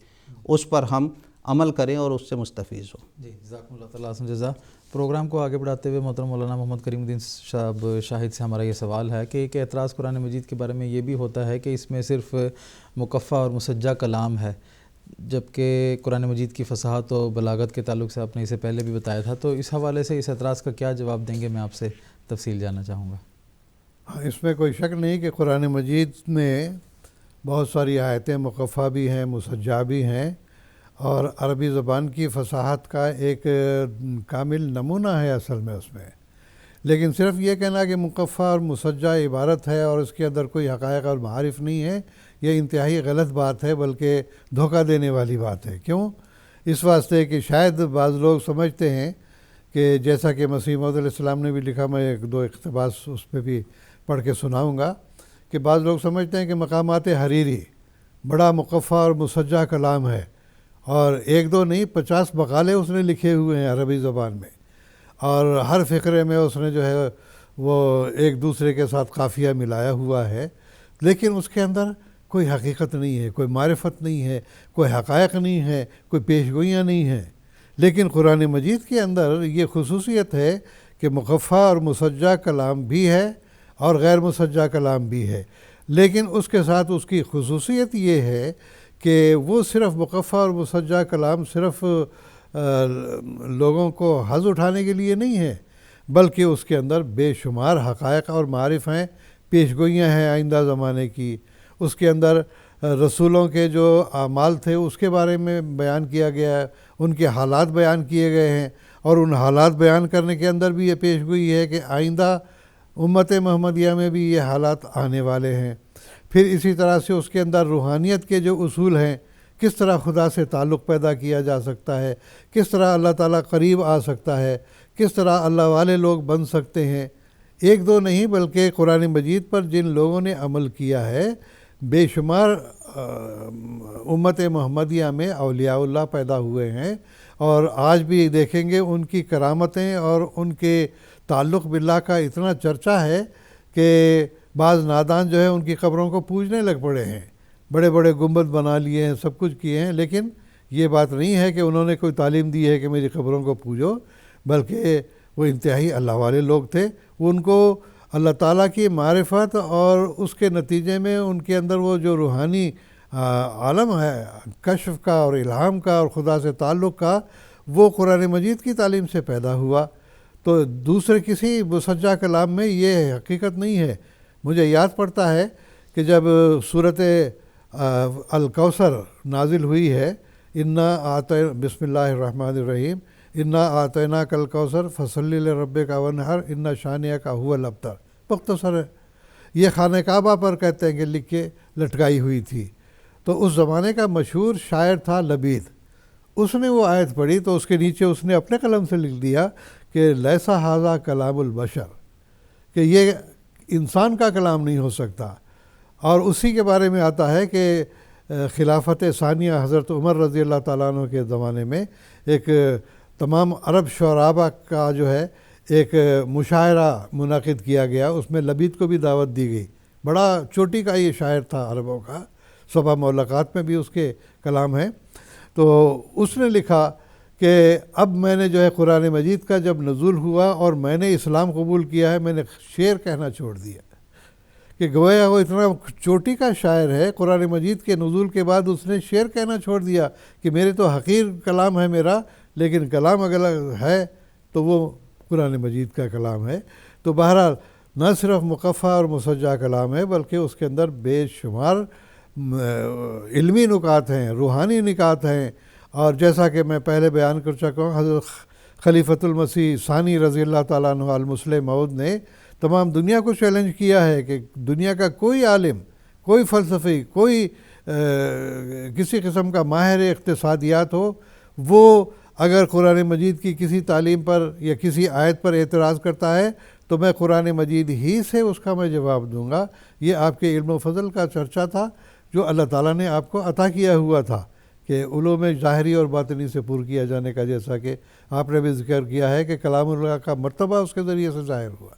Speaker 5: اس پر ہم عمل کریں اور اس سے مستفیض ہوں۔
Speaker 2: جی جزاکم اللہ تعالیٰ حسن جزا۔ پروگرام کو آگے بڑھاتے ہوئے محترم مولانا محمد کریم الدین صاحب شاہد سے ہمارا یہ سوال ہے کہ ایک اعتراض قرآن مجید کے بارے میں یہ بھی ہوتا ہے کہ اس میں صرف مقفع اور مسجع کلام ہے، جبکہ قرآن مجید کی فصاحت و بلاغت کے تعلق سے آپ نے اسے پہلے بھی بتایا تھا، تو اس حوالے سے اس اعتراض کا کیا جواب دیں گے؟ میں آپ سے تفصیل جاننا چاہوں گا۔
Speaker 3: اس میں کوئی شک نہیں کہ قرآن مجید میں بہت ساری آیتیں مقفع بھی ہیں، مسجع بھی ہیں، اور عربی زبان کی فصاحت کا ایک کامل نمونہ ہے اصل میں اس میں، لیکن صرف یہ کہنا کہ مقفع اور مسجع عبارت ہے اور اس کے اندر کوئی حقائق اور معارف نہیں ہے، یہ انتہائی غلط بات ہے، بلکہ دھوکہ دینے والی بات ہے۔ کیوں؟ اس واسطے کہ شاید بعض لوگ سمجھتے ہیں کہ جیسا کہ مسیح موعود علیہ السلام نے بھی لکھا، میں ایک دو اقتباس اس پہ بھی پڑھ کے سناؤں گا، کہ بعض لوگ سمجھتے ہیں کہ مقامات حریری بڑا مقفع اور مسجع کلام ہے، اور ایک دو نہیں 50 مقالے اس نے لکھے ہوئے ہیں عربی زبان میں، اور ہر فقرے میں اس نے جو ہے وہ ایک دوسرے کے ساتھ قافیہ ملایا ہوا ہے، لیکن اس کے اندر کوئی حقیقت نہیں ہے، کوئی معرفت نہیں ہے، کوئی حقائق نہیں ہے، کوئی پیشگوئیاں نہیں ہیں۔ لیکن قرآن مجید کے اندر یہ خصوصیت ہے کہ مقفع اور مسجع کلام بھی ہے اور غیر مسجع کلام بھی ہے، لیکن اس کے ساتھ اس کی خصوصیت یہ ہے کہ وہ صرف مقفع اور مسجع کلام صرف لوگوں کو حظ اٹھانے کے لیے نہیں ہے، بلکہ اس کے اندر بے شمار حقائق اور معارف ہیں، پیشگوئیاں ہیں آئندہ زمانے کی، اس کے اندر رسولوں کے جو اعمال تھے اس کے بارے میں بیان کیا گیا ہے، ان کے حالات بیان کیے گئے ہیں، اور ان حالات بیان کرنے کے اندر بھی یہ پیشگوئی ہے کہ آئندہ امت محمدیہ میں بھی یہ حالات آنے والے ہیں۔ پھر اسی طرح سے اس کے اندر روحانیت کے جو اصول ہیں، کس طرح خدا سے تعلق پیدا کیا جا سکتا ہے، کس طرح اللہ تعالیٰ قریب آ سکتا ہے، کس طرح اللہ والے لوگ بن سکتے ہیں، ایک دو نہیں بلکہ قرآن مجید پر جن لوگوں نے عمل کیا ہے بے شمار امت محمدیہ میں اولیاء اللہ پیدا ہوئے ہیں، اور آج بھی دیکھیں گے ان کی کرامتیں اور ان کے تعلق باللہ کا اتنا چرچا ہے کہ بعض نادان جو ہے ان کی قبروں کو پوجنے لگ پڑے ہیں، بڑے بڑے گنبد بنا لیے ہیں، سب کچھ کیے ہیں، لیکن یہ بات نہیں ہے کہ انہوں نے کوئی تعلیم دی ہے کہ میری قبروں کو پوجو، بلکہ وہ انتہائی اللہ والے لوگ تھے۔ ان کو اللہ تعالیٰ کی معرفت اور اس کے نتیجے میں ان کے اندر وہ جو روحانی عالم ہے کشف کا اور الہام کا اور خدا سے تعلق کا، وہ قرآن مجید کی تعلیم سے پیدا ہوا۔ تو دوسرے کسی مسجع کلام میں یہ حقیقت نہیں ہے۔ مجھے یاد پڑتا ہے کہ جب صورت الکوثر نازل ہوئی ہے، بسم اللہ الرحمن الرحیم، انا اعطیناک الکوثر فصلی لربک وانحر ان شانئک هو الابتر، مختصر ہے، یہ خانہ کعبہ پر کہتے ہیں کہ لکھ کے لٹکائی ہوئی تھی۔ تو اس زمانے کا مشہور شاعر تھا لبید، اس نے وہ آیت پڑھی تو اس کے نیچے اس نے اپنے قلم سے لکھ دیا کہ لیسا ھذا کلام البشر، کہ یہ انسان کا کلام نہیں ہو سکتا۔ اور اسی کے بارے میں آتا ہے کہ خلافت ثانیہ حضرت عمر رضی اللہ تعالیٰ عنہ کے زمانے میں ایک تمام عرب شعراء کا جو ہے ایک مشاعرہ منعقد کیا گیا، اس میں لبید کو بھی دعوت دی گئی۔ بڑا چوٹی کا یہ شاعر تھا عربوں کا، سبع مولقات میں بھی اس کے کلام ہیں۔ تو اس نے لکھا کہ اب میں نے جو ہے قرآن مجید کا جب نزول ہوا اور میں نے اسلام قبول کیا ہے، میں نے شعر کہنا چھوڑ دیا، کہ گویا وہ اتنا چوٹی کا شاعر ہے، قرآن مجید کے نزول کے بعد اس نے شعر کہنا چھوڑ دیا کہ میرے تو حقیر کلام ہے میرا، لیکن کلام اگر ہے تو وہ قرآن مجید کا کلام ہے۔ تو بہرحال نہ صرف مقفع اور مسجع کلام ہے بلکہ اس کے اندر بے شمار علمی نکات ہیں، روحانی نکات ہیں، اور جیسا کہ میں پہلے بیان کر چکا ہوں، حضرت خلیفۃ المسیح ثانی رضی اللہ تعالیٰ عنہ المسلم موعود نے تمام دنیا کو چیلنج کیا ہے کہ دنیا کا کوئی عالم، کوئی فلسفی، کوئی کسی قسم کا ماہر اقتصادیات ہو، وہ اگر قرآن مجید کی کسی تعلیم پر یا کسی آیت پر اعتراض کرتا ہے تو میں قرآن مجید ہی سے اس کا میں جواب دوں گا۔ یہ آپ کے علم و فضل کا چرچا تھا جو اللہ تعالیٰ نے آپ کو عطا کیا ہوا تھا کہ علوم ظاہری اور باطنی سے پر کیا جانے کا، جیسا کہ آپ نے بھی ذکر کیا ہے کہ کلام اللہ کا مرتبہ اس کے ذریعے سے ظاہر ہوا۔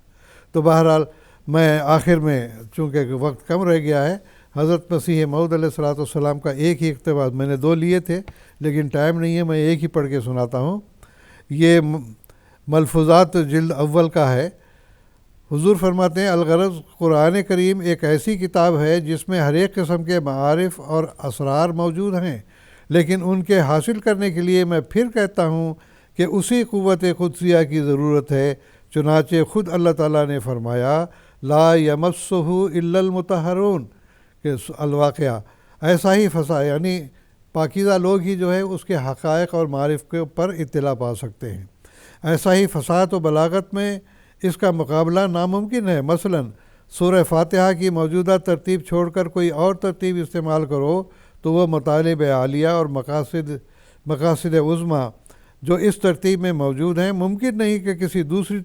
Speaker 3: تو بہرحال میں آخر میں چونکہ وقت کم رہ گیا ہے، حضرت مسیح موعود علیہ الصلوۃ والسلام کا ایک ہی اقتباس، میں نے دو لیے تھے لیکن ٹائم نہیں ہے، میں ایک ہی پڑھ کے سناتا ہوں۔ یہ ملفوظات جلد اول کا ہے۔ حضور فرماتے ہیں الغرض قرآن کریم ایک ایسی کتاب ہے جس میں ہر ایک قسم کے معارف اور اسرار موجود ہیں، لیکن ان کے حاصل کرنے کے لیے میں پھر کہتا ہوں کہ اسی قوت قدسیہ کی ضرورت ہے۔ چنانچہ خود اللہ تعالیٰ نے فرمایا لا یمسہ الا المطہرون، کہ الواقعہ ایسا ہی فسا، یعنی پاکیزہ لوگ ہی جو ہے اس کے حقائق اور معارف کے پر اطلاع پا سکتے ہیں۔ ایسا ہی فصاحت و بلاغت میں اس کا مقابلہ ناممکن ہے۔ مثلا سورہ فاتحہ کی موجودہ ترتیب چھوڑ کر کوئی اور ترتیب استعمال کرو تو وہ مطالب عالیہ اور مقاصد عظمیٰ جو اس ترتیب میں موجود ہیں ممکن نہیں کہ کسی دوسری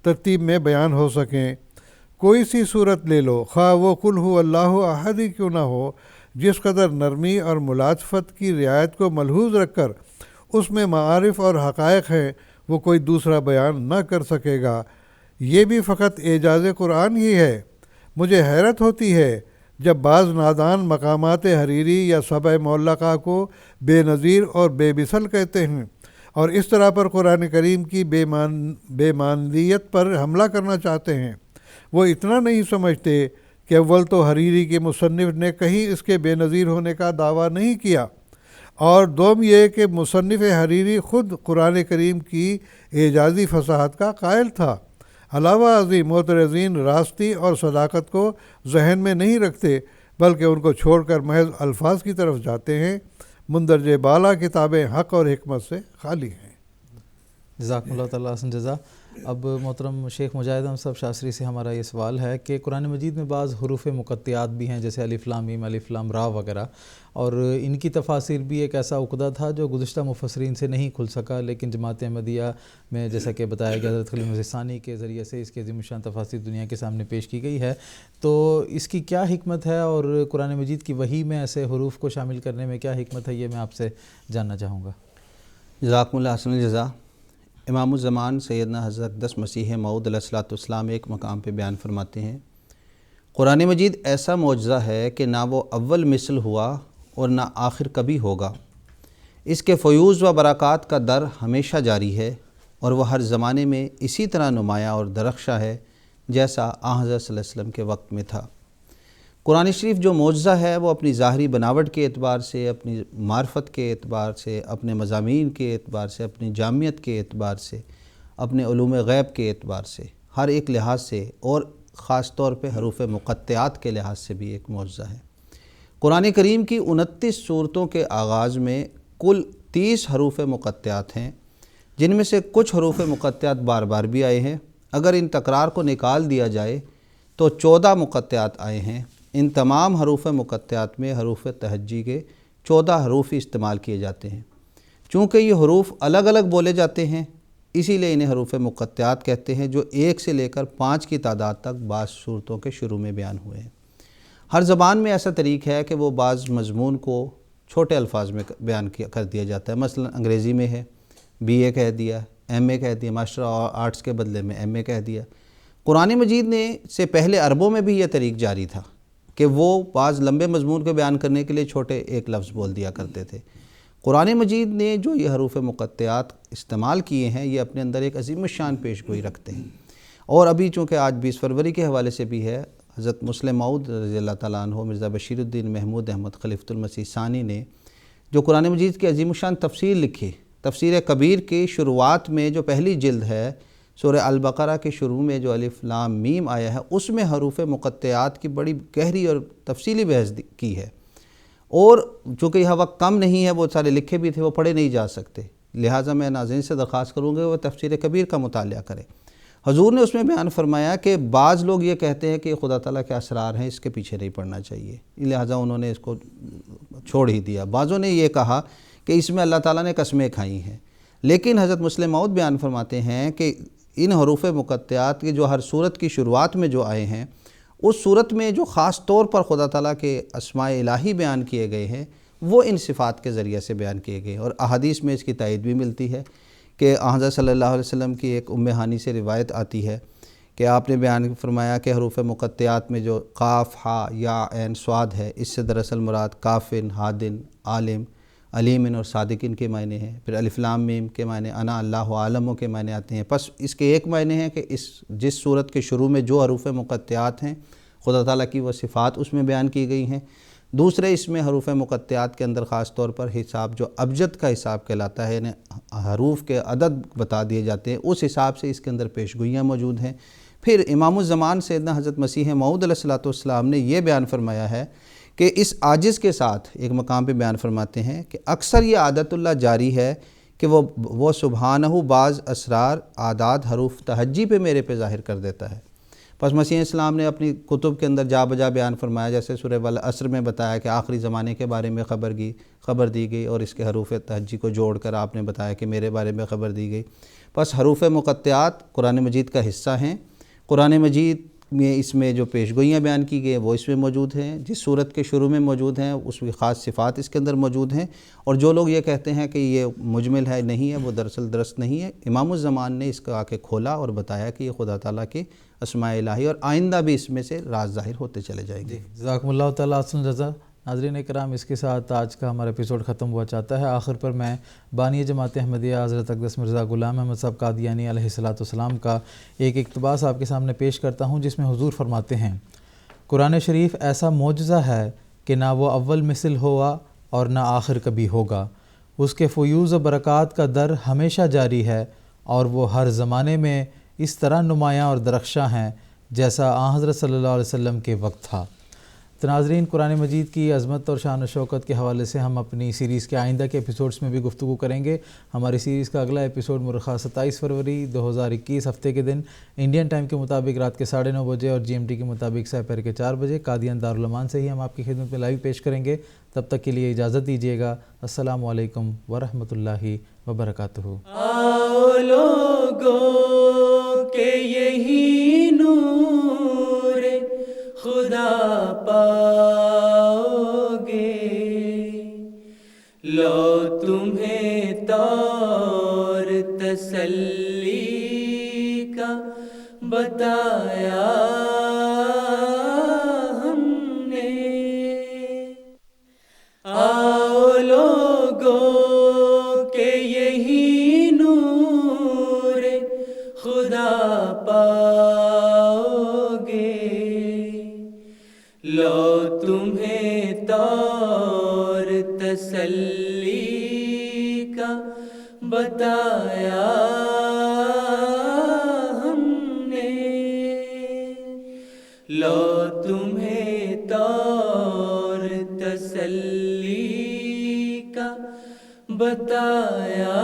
Speaker 3: ترتیب میں بیان ہو سکیں۔ کوئی سی صورت لے لو، خواہ وہ قل ہو اللہ احد ہی کیوں نہ ہو، جس قدر نرمی اور ملاطفت کی رعایت کو ملحوظ رکھ کر اس میں معارف اور حقائق ہیں، وہ کوئی دوسرا بیان نہ کر سکے گا۔ یہ بھی فقط اعجاز قرآن ہی ہے۔ مجھے حیرت ہوتی ہے جب بعض نادان مقامات حریری یا سبع معلقہ کو بے نظیر اور بے مثل کہتے ہیں اور اس طرح پر قرآن کریم کی بے مانیت پر حملہ کرنا چاہتے ہیں۔ وہ اتنا نہیں سمجھتے کہ اول تو حریری کے مصنف نے کہیں اس کے بے نظیر ہونے کا دعویٰ نہیں کیا، اور دوم یہ کہ مصنف حریری خود قرآن کریم کی اعجازی فصاحت کا قائل تھا۔ علاوہ ازیں معترضین راستی اور صداقت کو ذہن میں نہیں رکھتے بلکہ ان کو چھوڑ کر محض الفاظ کی طرف جاتے ہیں۔ مندرجہ بالا کتابیں حق اور حکمت سے خالی ہیں۔
Speaker 2: جزاکم اللہ تعالیٰ حسن جزا۔ اب محترم شیخ مجاہد احمد صاحب شاستری سے ہمارا یہ سوال ہے کہ قرآن مجید میں بعض حروف مقطعات بھی ہیں جیسے الف لام میم الف لام را وغیرہ، اور ان کی تفاسیر بھی ایک ایسا عقدہ تھا جو گزشتہ مفسرین سے نہیں کھل سکا، لیکن جماعت احمدیہ میں جیسا کہ بتایا گیا حضرت خلیل مسیح ثانی کے ذریعے سے اس کی عظیم الشان تفاسیر دنیا کے سامنے پیش کی گئی ہے، تو اس کی کیا حکمت ہے اور قرآن مجید کی وحی میں ایسے حروف کو شامل کرنے میں کیا حکمت ہے، یہ میں آپ سے جاننا چاہوں گا۔
Speaker 5: جزاکم اللہ حسن الجزا۔ امام الزمان سیدنا حضرت اقدس مسیح موعود علیہ الصلوۃ والسلام ایک مقام پہ بیان فرماتے ہیں، قرآن مجید ایسا معجزہ ہے کہ نہ وہ اول مثل ہوا اور نہ آخر کبھی ہوگا، اس کے فیوز و برکات کا در ہمیشہ جاری ہے اور وہ ہر زمانے میں اسی طرح نمایاں اور درخشاں ہے جیسا آن حضرت صلی اللہ علیہ وسلم کے وقت میں تھا۔ قرآن شریف جو معجزہ ہے وہ اپنی ظاہری بناوٹ کے اعتبار سے، اپنی معرفت کے اعتبار سے، اپنے مضامین کے اعتبار سے، اپنی جامعیت کے اعتبار سے، اپنے علوم غیب کے اعتبار سے، ہر ایک لحاظ سے، اور خاص طور پہ حروف مقطعات کے لحاظ سے بھی ایک معجزہ ہے۔ قرآن کریم کی 29 سورتوں کے آغاز میں کل 30 حروف مقطعات ہیں، جن میں سے کچھ حروف مقطعات بار بار بھی آئے ہیں۔ اگر ان تکرار کو نکال دیا جائے تو 14 مقطعات آئے ہیں۔ ان تمام حروف مقطعات میں حروف تہجی کے 14 حروف استعمال کیے جاتے ہیں۔ چونکہ یہ حروف الگ الگ بولے جاتے ہیں، اسی لیے انہیں حروف مقطعات کہتے ہیں، جو 1 سے لے کر 5 کی تعداد تک بعض صورتوں کے شروع میں بیان ہوئے ہیں۔ ہر زبان میں ایسا طریق ہے کہ وہ بعض مضمون کو چھوٹے الفاظ میں بیان کر دیا جاتا ہے۔ مثلا انگریزی میں ہے BA کہہ دیا، MA کہہ دیا، ماسٹر آرٹس کے بدلے میں MA کہہ دیا۔ قرآن مجید نے سے پہلے عربوں میں بھی یہ طریق جاری تھا کہ وہ بعض لمبے مضمون کو بیان کرنے کے لیے چھوٹے ایک لفظ بول دیا کرتے تھے۔ قرآن مجید نے جو یہ حروف مقطعات استعمال کیے ہیں، یہ اپنے اندر ایک عظیم الشان پیش گوئی رکھتے ہیں۔ اور ابھی چونکہ آج 20 فروری کے حوالے سے بھی ہے، حضرت مسلم موعود رضی اللہ تعالیٰ عنہ مرزا بشیر الدین محمود احمد خلیفۃ المسیح ثانی نے جو قرآن مجید کی عظیم الشان تفسیر لکھی، تفسیر کبیر کی شروعات میں جو پہلی جلد ہے، سورہ البقرہ کے شروع میں جو الف لام میم آیا ہے، اس میں حروف مقطعات کی بڑی گہری اور تفصیلی بحث کی ہے، اور چونکہ یہ وقت کم نہیں ہے، وہ سارے لکھے بھی تھے، وہ پڑھے نہیں جا سکتے، لہٰذا میں ناظرین سے درخواست کروں گا وہ تفسیر کبیر کا مطالعہ کریں۔ حضور نے اس میں بیان فرمایا کہ بعض لوگ یہ کہتے ہیں کہ خدا تعالیٰ کے اسرار ہیں، اس کے پیچھے نہیں پڑھنا چاہیے، لہٰذا انہوں نے اس کو چھوڑ ہی دیا۔ بعضوں نے یہ کہا کہ اس میں اللہ تعالیٰ نے قسمیں کھائی ہیں، لیکن حضرت مسلم موعود بیان فرماتے ہیں کہ ان حروف مقطعات کی جو ہر صورت کی شروعات میں جو آئے ہیں، اس صورت میں جو خاص طور پر خدا تعالیٰ کے اسماء الہی بیان کیے گئے ہیں، وہ ان صفات کے ذریعے سے بیان کیے گئے، اور احادیث میں اس کی تائید بھی ملتی ہے کہ حضرت صلی اللہ علیہ وسلم کی ایک ہانی سے روایت آتی ہے کہ آپ نے بیان فرمایا کہ حروف مقطعات میں جو قاف، ہا، یا، عین، صاد ہے، اس سے دراصل مراد کافن، ہادن، عالم، علیمن اور صادقین کے معنی ہیں۔ پھر الف لام میم کے معنی انا اللہ عالموں کے معنی آتے ہیں۔ پس اس کے ایک معنی ہیں کہ جس صورت کے شروع میں جو حروف مقطعات ہیں، خدا تعالیٰ کی وہ صفات اس میں بیان کی گئی ہیں۔ دوسرے اس میں حروف مقطعات کے اندر خاص طور پر حساب جو ابجد کا حساب کہلاتا ہے، یعنی حروف کے عدد بتا دیے جاتے ہیں، اس حساب سے اس کے اندر پیش گوئیاں موجود ہیں۔ پھر امام الزمان سیدنا حضرت مسیح موعود علیہ الصلوۃ والسلام نے یہ بیان فرمایا ہے کہ اس عاجز کے ساتھ ایک مقام پہ بیان فرماتے ہیں کہ اکثر یہ عادت اللہ جاری ہے کہ وہ سبحانہ بعض اسرار، عادات، حروف تہجی پہ میرے پہ ظاہر کر دیتا ہے۔ پس مسیح اسلام نے اپنی کتب کے اندر جا بجا بیان فرمایا، جیسے سورہ والعصر میں بتایا کہ آخری زمانے کے بارے میں خبر دی گئی، اور اس کے حروف تہجی کو جوڑ کر آپ نے بتایا کہ میرے بارے میں خبر دی گئی۔ پس حروف مقطعات قرآن مجید کا حصہ ہیں۔ قرآن مجید میں اس میں جو پیش گوئیاں بیان کی گئی وہ اس میں موجود ہیں، جس صورت کے شروع میں موجود ہیں اس کی خاص صفات اس کے اندر موجود ہیں، اور جو لوگ یہ کہتے ہیں کہ یہ مجمل ہے، نہیں ہے، وہ دراصل درست نہیں ہے۔ امام الزمان نے اس کو آ کے کھولا اور بتایا کہ یہ خدا تعالیٰ کے اسماء الہی، اور آئندہ بھی اس میں سے راز ظاہر ہوتے چلے جائیں گے۔
Speaker 2: جزاکم اللہ تعالیٰ احسن الجزا۔ ناظرین کرام، اس کے ساتھ آج کا ہمارا ایپیسوڈ ختم ہوا چاہتا ہے۔ آخر پر میں بانی جماعت احمدیہ حضرت اقدس مرزا غلام احمد صاحب قادیانی علیہ الصلوۃ والسلام کا ایک اقتباس آپ کے سامنے پیش کرتا ہوں، جس میں حضور فرماتے ہیں، قرآن شریف ایسا معجزہ ہے کہ نہ وہ اول مثل ہوا اور نہ آخر کبھی ہوگا، اس کے فیوز و برکات کا در ہمیشہ جاری ہے، اور وہ ہر زمانے میں اس طرح نمایاں اور درخشاں ہیں جیسا آن حضرت صلی اللہ علیہ وسلم کے وقت تھا۔ تو ناظرین، قرآن مجید کی عظمت اور شان و شوکت کے حوالے سے ہم اپنی سیریز کے آئندہ کے ایپیسوڈز میں بھی گفتگو کریں گے۔ ہماری سیریز کا اگلا ایپیسوڈ مرخہ 27 فروری 2021 ہفتے کے دن انڈین ٹائم کے مطابق رات کے 9:30 بجے اور GMT کے مطابق سحر کے 4 بجے قادیان دارالمان سے ہی ہم آپ کی خدمت میں لائیو پیش کریں گے۔ تب تک کے لیے اجازت دیجیے گا۔ السلام علیکم ورحمۃ اللہ وبرکاتہ۔
Speaker 1: آؤ لوگوں کہ یہی نور خدا پاؤ گے، لو تمہیں طور تسلی کا بتایا ہم نے۔ آؤ لوگوں کہ یہی نور خدا پاؤ گے، لو تمہیں طور تسلی کا بتایا ہم نے، لو تمہیں طور تسلی کا بتایا